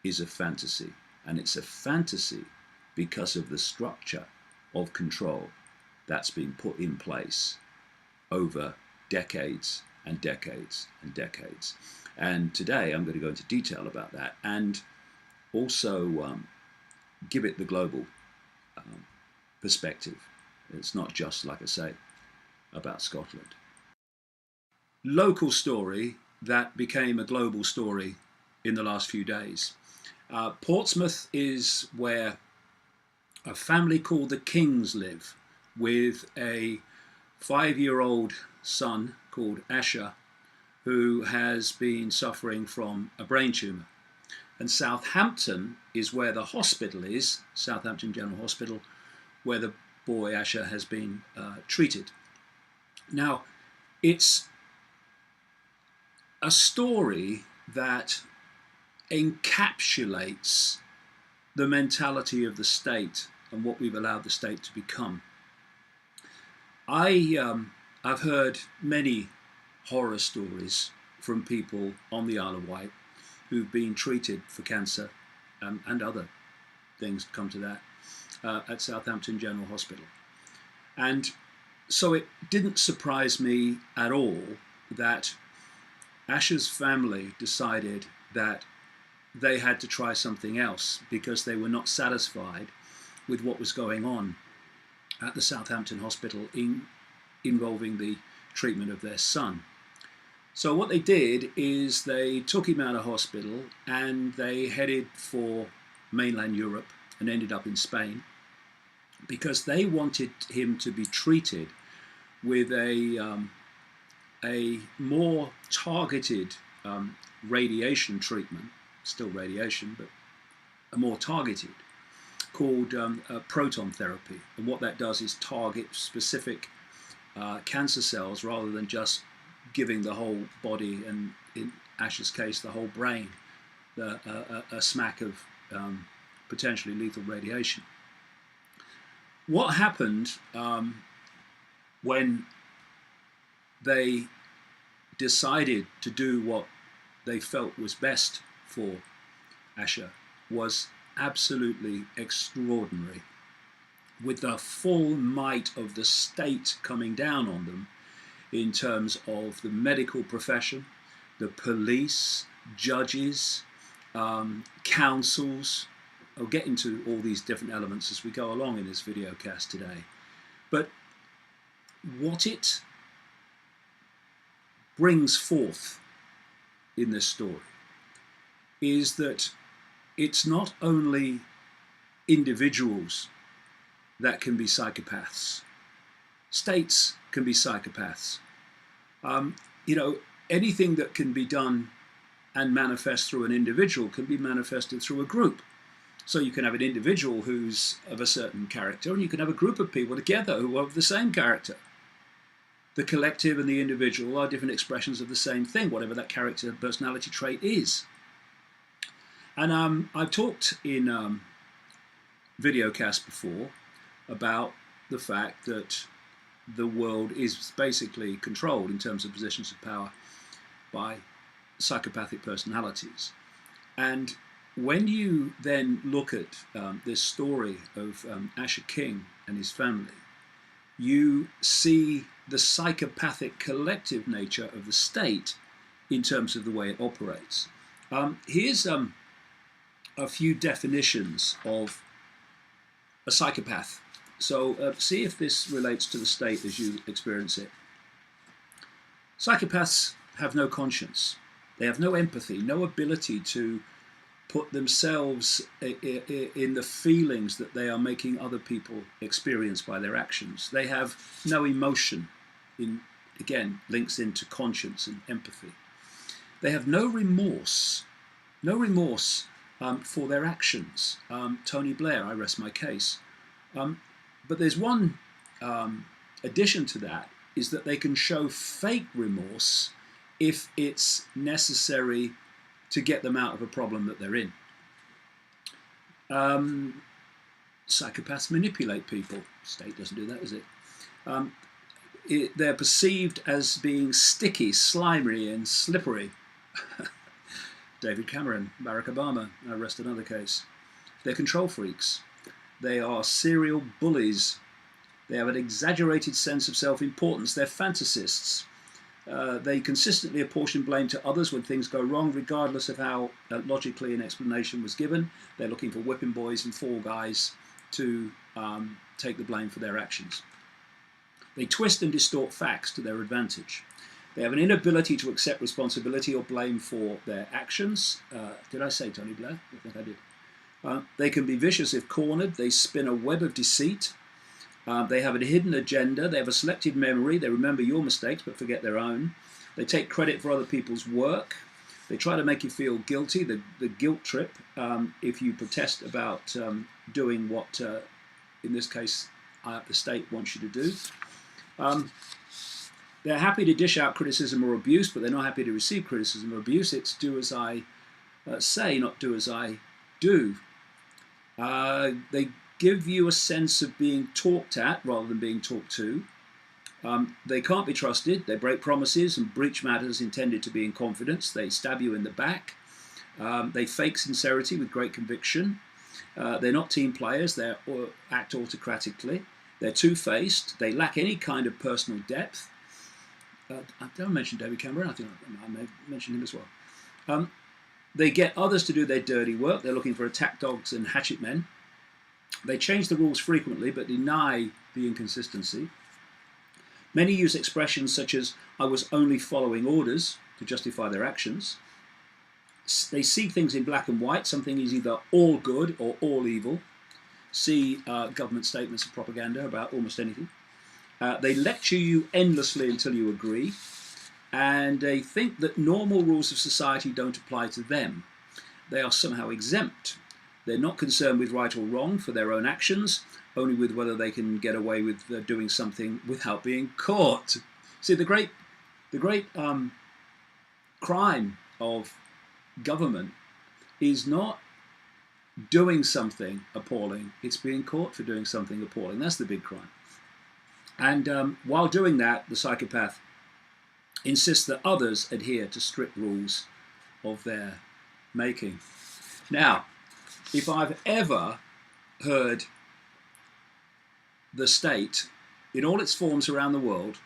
is a fantasy. And it's a fantasy because of the structure of control that's been put in place over decades and decades and decades. And today I'm going to go into detail about that and also give it the global perspective. It's not just, like I say, about Scotland. Local story that became a global story in the last few days. Portsmouth is where a family called the Kings live, with a 5-year-old son called Asher, who has been suffering from a brain tumour. And Southampton is where the hospital is, Southampton General Hospital, where the boy Asher has been treated. Now, it's a story that encapsulates the mentality of the state and what we've allowed the state to become. I've heard many horror stories from people on the Isle of Wight who've been treated for cancer and other things come to that at Southampton General Hospital. And so it didn't surprise me at all that Asher's family decided that they had to try something else because they were not satisfied with what was going on at the Southampton Hospital involving the treatment of their son. So what they did is they took him out of hospital and they headed for mainland Europe and ended up in Spain because they wanted him to be treated with a more targeted radiation treatment, still radiation, but a more targeted, called proton therapy. And what that does is target specific cancer cells rather than just giving the whole body, and in Asher's case, the whole brain, a smack of potentially lethal radiation. What happened when they decided to do what they felt was best for Asher was absolutely extraordinary. With the full might of the state coming down on them in terms of the medical profession, the police, judges, councils. I'll get into all these different elements as we go along in this video cast today. But what it brings forth in this story is that it's not only individuals that can be psychopaths. States can be psychopaths. Anything that can be done and manifest through an individual can be manifested through a group. So you can have an individual who's of a certain character, and you can have a group of people together who are of the same character. The collective and the individual are different expressions of the same thing, whatever that character and personality trait is. And I've talked in videocast before about the fact that the world is basically controlled in terms of positions of power by psychopathic personalities. And when you then look at this story of Asher King and his family, you see the psychopathic collective nature of the state in terms of the way it operates. Here's a few definitions of a psychopath. So see if this relates to the state as you experience it. Psychopaths have no conscience. They have no empathy, no ability to put themselves in the feelings that they are making other people experience by their actions. They have no emotion, again, links into conscience and empathy. They have no remorse, for their actions. Tony Blair, I rest my case. But there's one addition to that, is that they can show fake remorse if it's necessary to get them out of a problem that they're in. Psychopaths manipulate people. State doesn't do that, does it? They're perceived as being sticky, slimy, and slippery. David Cameron, Barack Obama, I rest another case. They're control freaks. They are serial bullies. They have an exaggerated sense of self-importance. They're fantasists. They consistently apportion blame to others when things go wrong, regardless of how logically an explanation was given. They're looking for whipping boys and fall guys to take the blame for their actions. They twist and distort facts to their advantage. They have an inability to accept responsibility or blame for their actions. Did I say Tony Blair? I think I did. They can be vicious if cornered. They spin a web of deceit. They have a hidden agenda. They have a selective memory. They remember your mistakes but forget their own. They take credit for other people's work. They try to make you feel guilty, the guilt trip, if you protest about doing what, in this case, the state wants you to do. They're happy to dish out criticism or abuse, but they're not happy to receive criticism or abuse. It's do as I say, not do as I do. They give you a sense of being talked at rather than being talked to. They can't be trusted. They break promises and breach matters intended to be in confidence. They stab you in the back. They fake sincerity with great conviction. They're not team players. They act autocratically. They're two-faced. They lack any kind of personal depth. Did I mention David Cameron? I think I may mention him as well. They get others to do their dirty work. They're looking for attack dogs and hatchet men. They change the rules frequently but deny the inconsistency. Many use expressions such as, I was only following orders, to justify their actions. They see things in black and white. Something is either all good or all evil. See government statements of propaganda about almost anything. They lecture you endlessly until you agree. And they think that normal rules of society don't apply to them. They are somehow exempt. They're not concerned with right or wrong for their own actions, only with whether they can get away with doing something without being caught. See, the great crime of government is not doing something appalling, it's being caught for doing something appalling. That's the big crime. And while doing that, the psychopath insists that others adhere to strict rules of their making. Now, if I've ever heard the state in all its forms around the world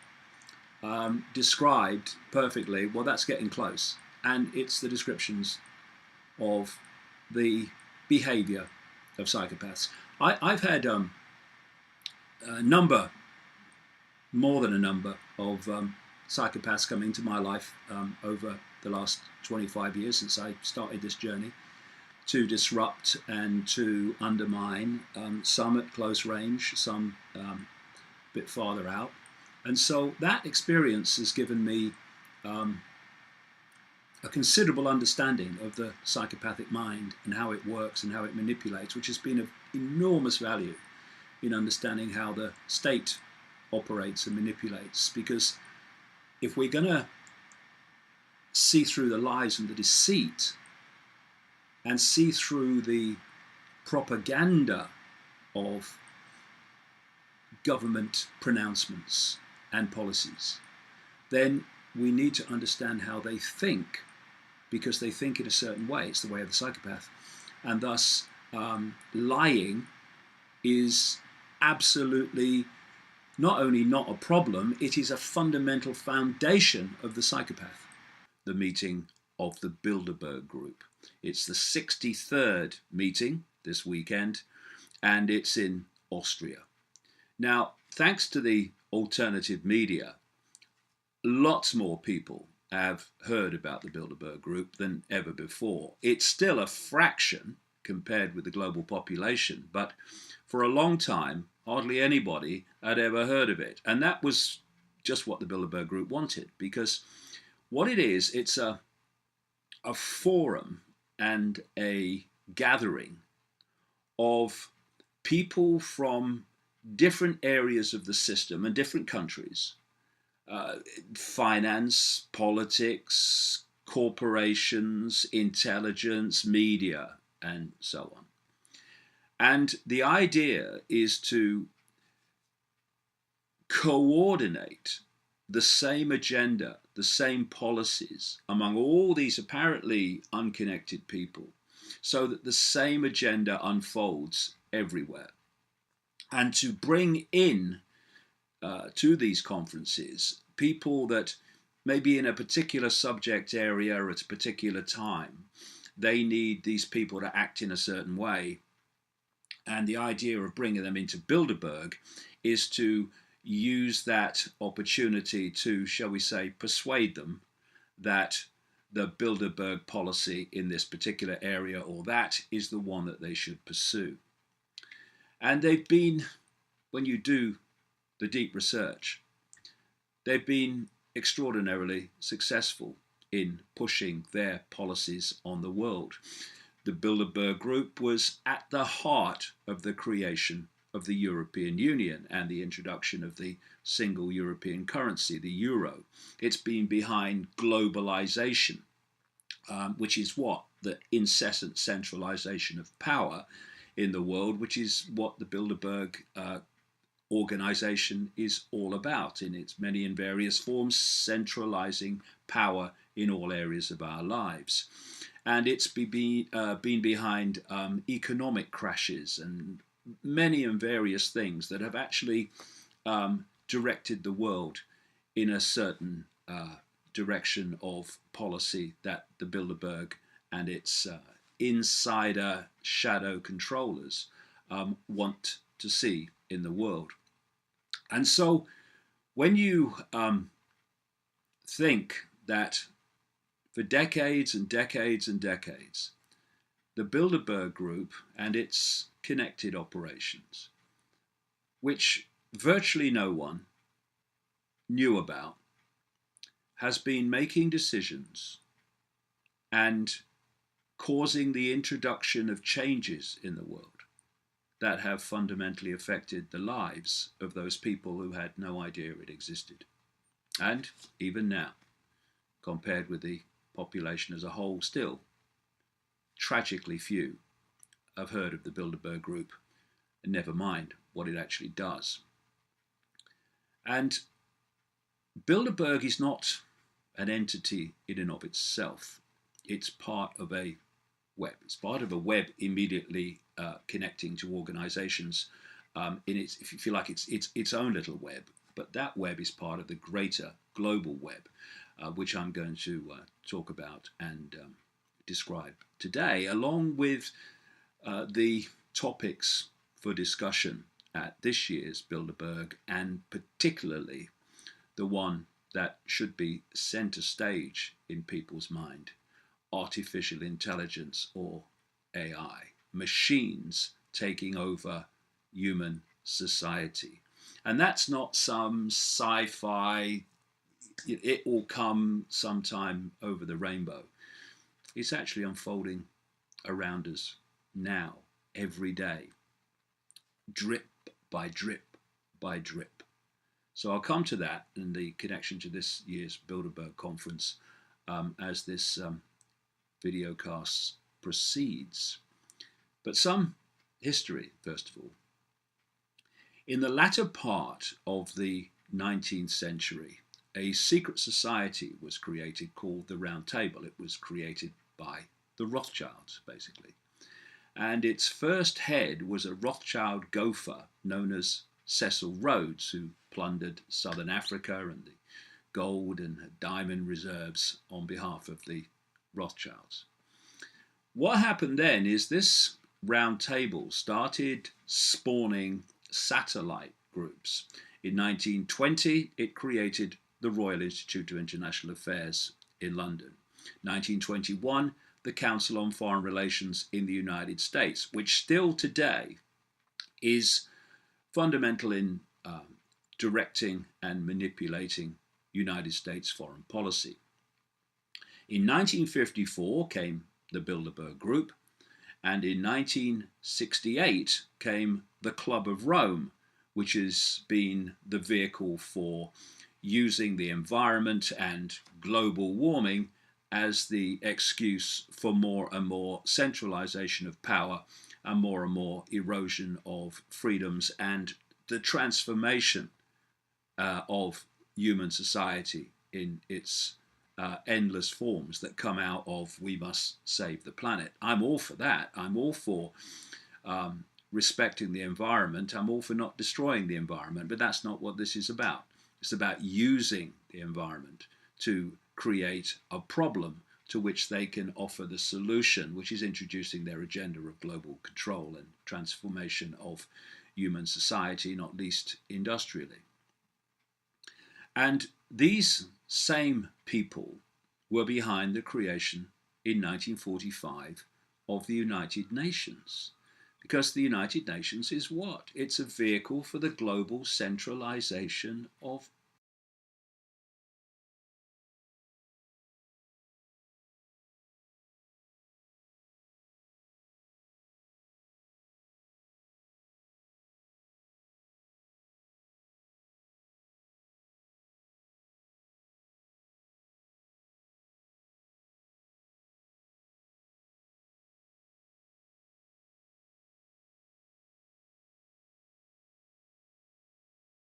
described perfectly, well, that's getting close. And it's the descriptions of the behavior of psychopaths. I've had a number, more than a number, of psychopaths come into my life over the last 25 years since I started this journey, to disrupt and to undermine, some at close range, some a bit farther out. And so that experience has given me a considerable understanding of the psychopathic mind and how it works and how it manipulates, which has been of enormous value in understanding how the state operates and manipulates. Because if we're going to see through the lies and the deceit and see through the propaganda of government pronouncements and policies, then we need to understand how they think, because they think in a certain way. It's the way of the psychopath. And thus, lying is absolutely not only not a problem, it is a fundamental foundation of the psychopath. The meeting of the Bilderberg Group. It's the 63rd meeting this weekend, and it's in Austria. Now, thanks to the alternative media, lots more people have heard about the Bilderberg Group than ever before. It's still a fraction compared with the global population, but for a long time, hardly anybody had ever heard of it. And that was just what the Bilderberg Group wanted, because what it is, it's a forum and a gathering of people from different areas of the system and different countries, finance, politics, corporations, intelligence, media, and so on. And the idea is to coordinate the same agenda, the same policies among all these apparently unconnected people, so that the same agenda unfolds everywhere. And to bring in to these conferences people that maybe in a particular subject area at a particular time, they need these people to act in a certain way. And the idea of bringing them into Bilderberg is to use that opportunity to, shall we say, persuade them that the Bilderberg policy in this particular area or that is the one that they should pursue. And they've been, when you do the deep research, they've been extraordinarily successful in pushing their policies on the world. The Bilderberg Group was at the heart of the creation of the European Union and the introduction of the single European currency, the euro. It's been behind globalization, which is what? The incessant centralization of power in the world, which is what the Bilderberg organization is all about in its many and various forms, centralizing power in all areas of our lives. And it's been behind economic crashes and many and various things that have actually directed the world in a certain direction of policy that the Bilderberg and its insider shadow controllers want to see in the world. And so when you think that for decades and decades and decades, the Bilderberg Group and its connected operations, which virtually no one knew about, has been making decisions and causing the introduction of changes in the world that have fundamentally affected the lives of those people who had no idea it existed. And even now, compared with the population as a whole, still tragically few have heard of the Bilderberg Group, and never mind what it actually does. And Bilderberg is not an entity in and of itself. It's part of a web. It's part of a web immediately connecting to organizations in its, if you feel like its own little web. But that web is part of the greater global web, which I'm going to talk about and describe today, along with the topics for discussion at this year's Bilderberg, and particularly the one that should be center stage in people's mind: artificial intelligence, or AI, machines taking over human society. And that's not some sci-fi, it will come sometime over the rainbow. It's actually unfolding around us now, every day, drip by drip by drip. So I'll come to that in the connection to this year's Bilderberg conference as this videocast proceeds. But some history, first of all. In the latter part of the 19th century, a secret society was created called the Round Table. It was created by the Rothschilds, basically. And its first head was a Rothschild gopher known as Cecil Rhodes, who plundered southern Africa and the gold and diamond reserves on behalf of the Rothschilds. What happened then is this Round Table started spawning satellite groups. In 1920, it created the Royal Institute of International Affairs in London. 1921, the Council on Foreign Relations in the United States, which still today is fundamental in directing and manipulating United States foreign policy. In 1954 came the Bilderberg Group, and in 1968 came the Club of Rome, which has been the vehicle for using the environment and global warming as the excuse for more and more centralization of power and more erosion of freedoms and the transformation of human society in its endless forms that come out of we must save the planet. I'm all for that. I'm all for respecting the environment. I'm all for not destroying the environment, but that's not what this is about. It's about using the environment to create a problem to which they can offer the solution, which is introducing their agenda of global control and transformation of human society, not least industrially. And these same people were behind the creation in 1945 of the United Nations. Because the United Nations is what? It's a vehicle for the global centralization of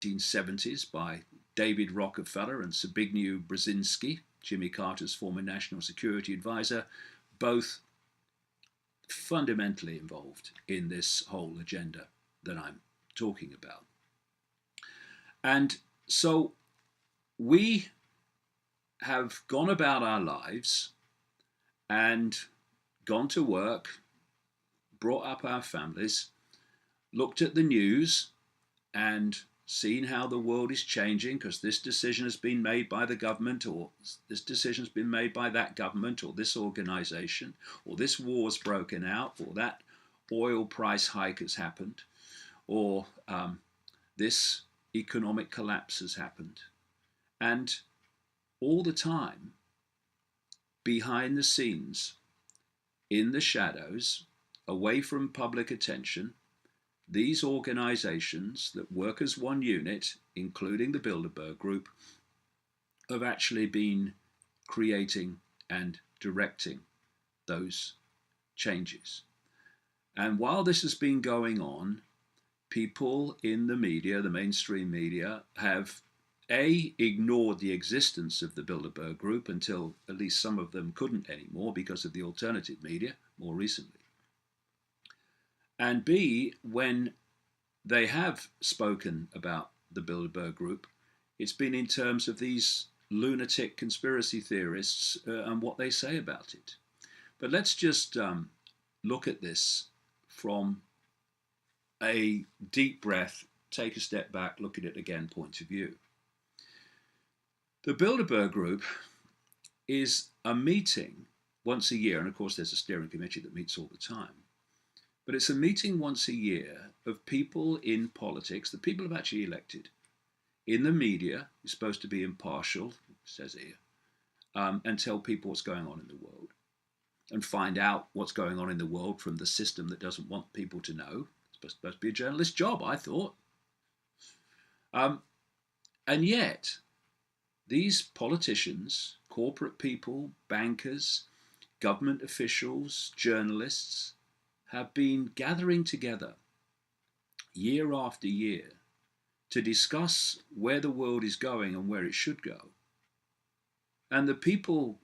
the 1970s by David Rockefeller and Zbigniew Brzezinski, Jimmy Carter's former national security advisor, both fundamentally involved in this whole agenda that I'm talking about. And so we have gone about our lives and gone to work, brought up our families, looked at the news and seen how the world is changing because this decision has been made by the government, or this decision has been made by that government, or this organization, or this war's broken out, or that oil price hike has happened, or this economic collapse has happened. And all the time, behind the scenes, in the shadows, away from public attention, these organizations that work as one unit, including the Bilderberg Group, have actually been creating and directing those changes. And while this has been going on, people in the media, the mainstream media, have ignored the existence of the Bilderberg Group until at least some of them couldn't anymore because of the alternative media more recently. And B, when they have spoken about the Bilderberg Group, it's been in terms of these lunatic conspiracy theorists and what they say about it. But let's just look at this from a deep breath, take a step back, look at it again point of view. The Bilderberg Group is a meeting once a year, and of course there's a steering committee that meets all the time, but it's a meeting once a year of people in politics that people have actually elected. In the media, it's supposed to be impartial, it says here, and tell people what's going on in the world, and find out what's going on in the world from the system that doesn't want people to know. It's supposed to be a journalist's job, I thought. And yet, these politicians, corporate people, bankers, government officials, journalists, have been gathering together year after year to discuss where the world is going and where it should go. And the people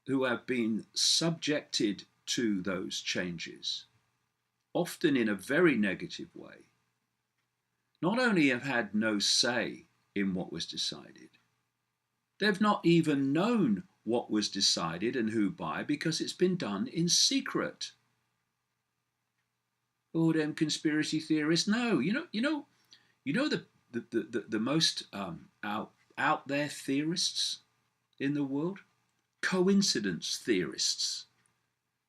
who have been subjected to those changes, often in a very negative way, not only have had no say in what was decided, they've not even known what was decided and who by, because it's been done in secret. Oh, them conspiracy theorists. No, you know the most out there theorists in the world. coincidence theorists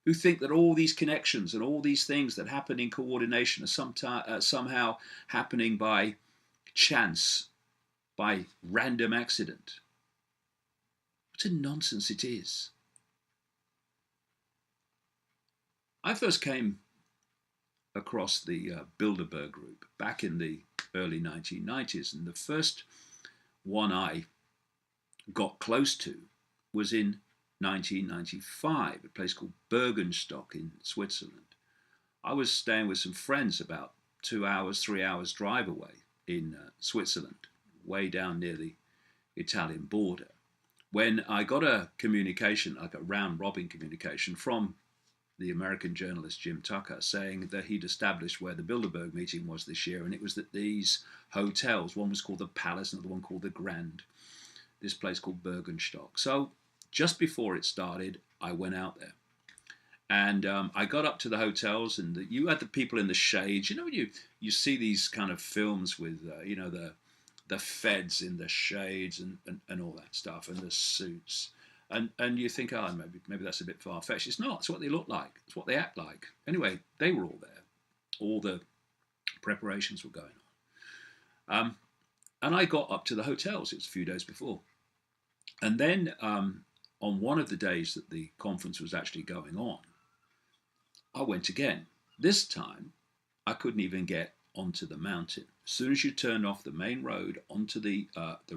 who think that all these connections and all these things that happen in coordination are somehow happening by chance, by random accident. What a nonsense it is. I first came across the Bilderberg group back in the early 1990s, and the first one I got close to was in 1995, a place called Bergenstock in Switzerland. I was staying with some friends about 2 hours, 3 hours drive away in Switzerland, way down near the Italian border, when I got a communication, like a round-robin communication from the American journalist Jim Tucker, saying that he'd established where the Bilderberg meeting was this year, and it was that these hotels, one was called the Palace, another one called the Grand, this place called Bergenstock. So just before it started, I went out there. And I got up to the hotels, and you had the people in the shades. You know, when you see these kind of films with, the feds in the shades and all that stuff, and the suits. And you think, oh, maybe that's a bit far-fetched. It's not. It's what they look like. It's what they act like. Anyway, they were all there. All the preparations were going on. And I got up to the hotels. It was a few days before. And then on one of the days that the conference was actually going on, I went again. This time, I couldn't even get onto the mountain. As soon as you turned off the main road onto the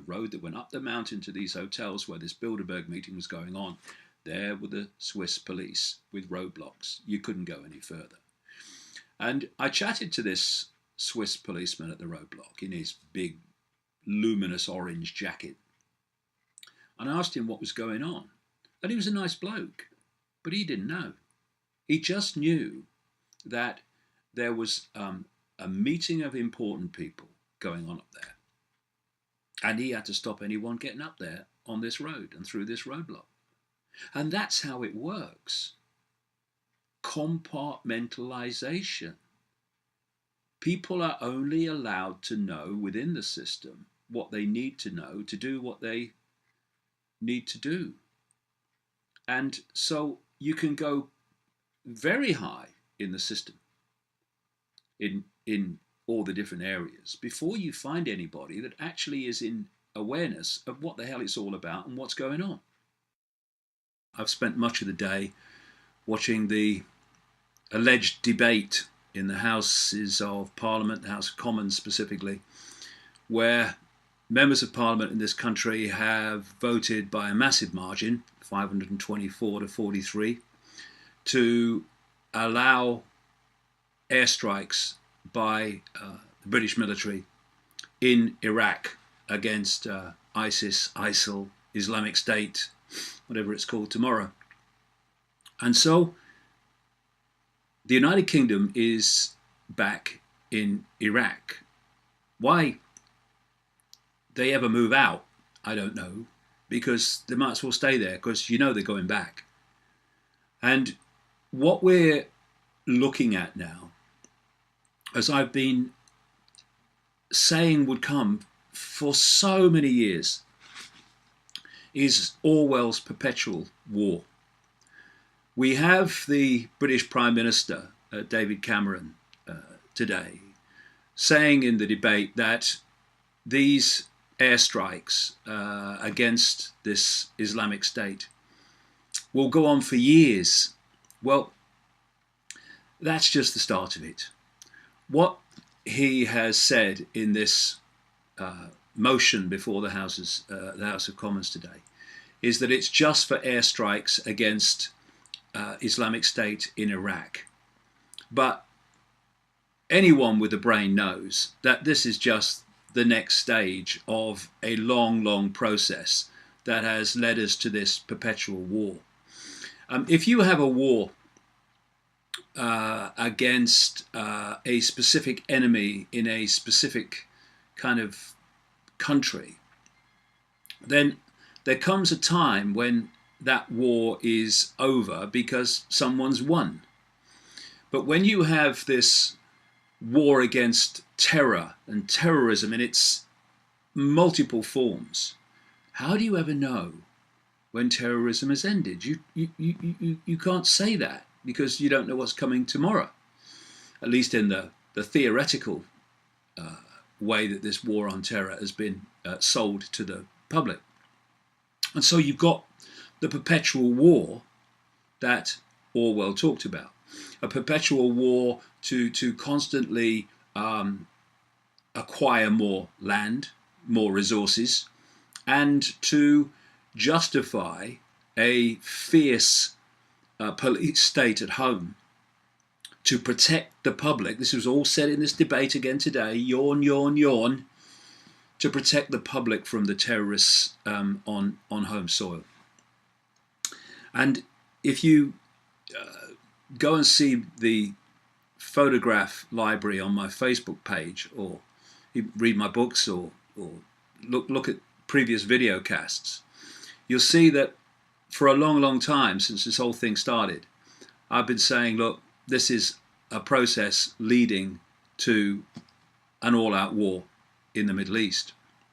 road that went up the mountain to these hotels where this Bilderberg meeting was going on, there were the Swiss police with roadblocks. You couldn't go any further. And I chatted to this Swiss policeman at the roadblock in his big luminous orange jacket. And I asked him what was going on. And he was a nice bloke, but he didn't know. He just knew that there was a meeting of important people going on up there. And he had to stop anyone getting up there on this road and through this roadblock. And that's how it works. Compartmentalization. People are only allowed to know within the system what they need to know to do what they need to do. And so you can go very high in the system, in all the different areas, before you find anybody that actually is in awareness of what the hell it's all about and what's going on. I've spent much of the day watching the alleged debate in the Houses of Parliament, the House of Commons specifically, where members of Parliament in this country have voted by a massive margin, 524 to 43, to allow airstrikes by the British military in Iraq against ISIS, ISIL, Islamic State, whatever it's called tomorrow. And so the United Kingdom is back in Iraq. Why they ever move out, I don't know, because they might as well stay there, because you know they're going back. And what we're looking at now, as I've been saying would come for so many years, is Orwell's perpetual war. We have the British Prime Minister, David Cameron, today, saying in the debate that these airstrikes against this Islamic State will go on for years. Well, that's just the start of it. What he has said in this motion before the House of Commons today is that it's just for airstrikes against Islamic State in Iraq. But anyone with a brain knows that this is just the next stage of a long, long process that has led us to this perpetual war. If you have a war against a specific enemy in a specific kind of country, then there comes a time when that war is over because someone's won. But when you have this war against terror and terrorism in its multiple forms, how do you ever know when terrorism has ended. You can't say that because you don't know what's coming tomorrow, at least in the theoretical way that this war on terror has been sold to the public. And so you've got the perpetual war that Orwell talked about, a perpetual war to constantly acquire more land, more resources, and to justify a fierce police state at home to protect the public. This was all said in this debate again today, yawn, yawn, yawn, to protect the public from the terrorists on home soil. And if you go and see the photograph library on my Facebook page, or you read my books, or look at previous video casts, you'll see that for a long, long time since this whole thing started, I've been saying, look, this is a process leading to an all-out war in the Middle East.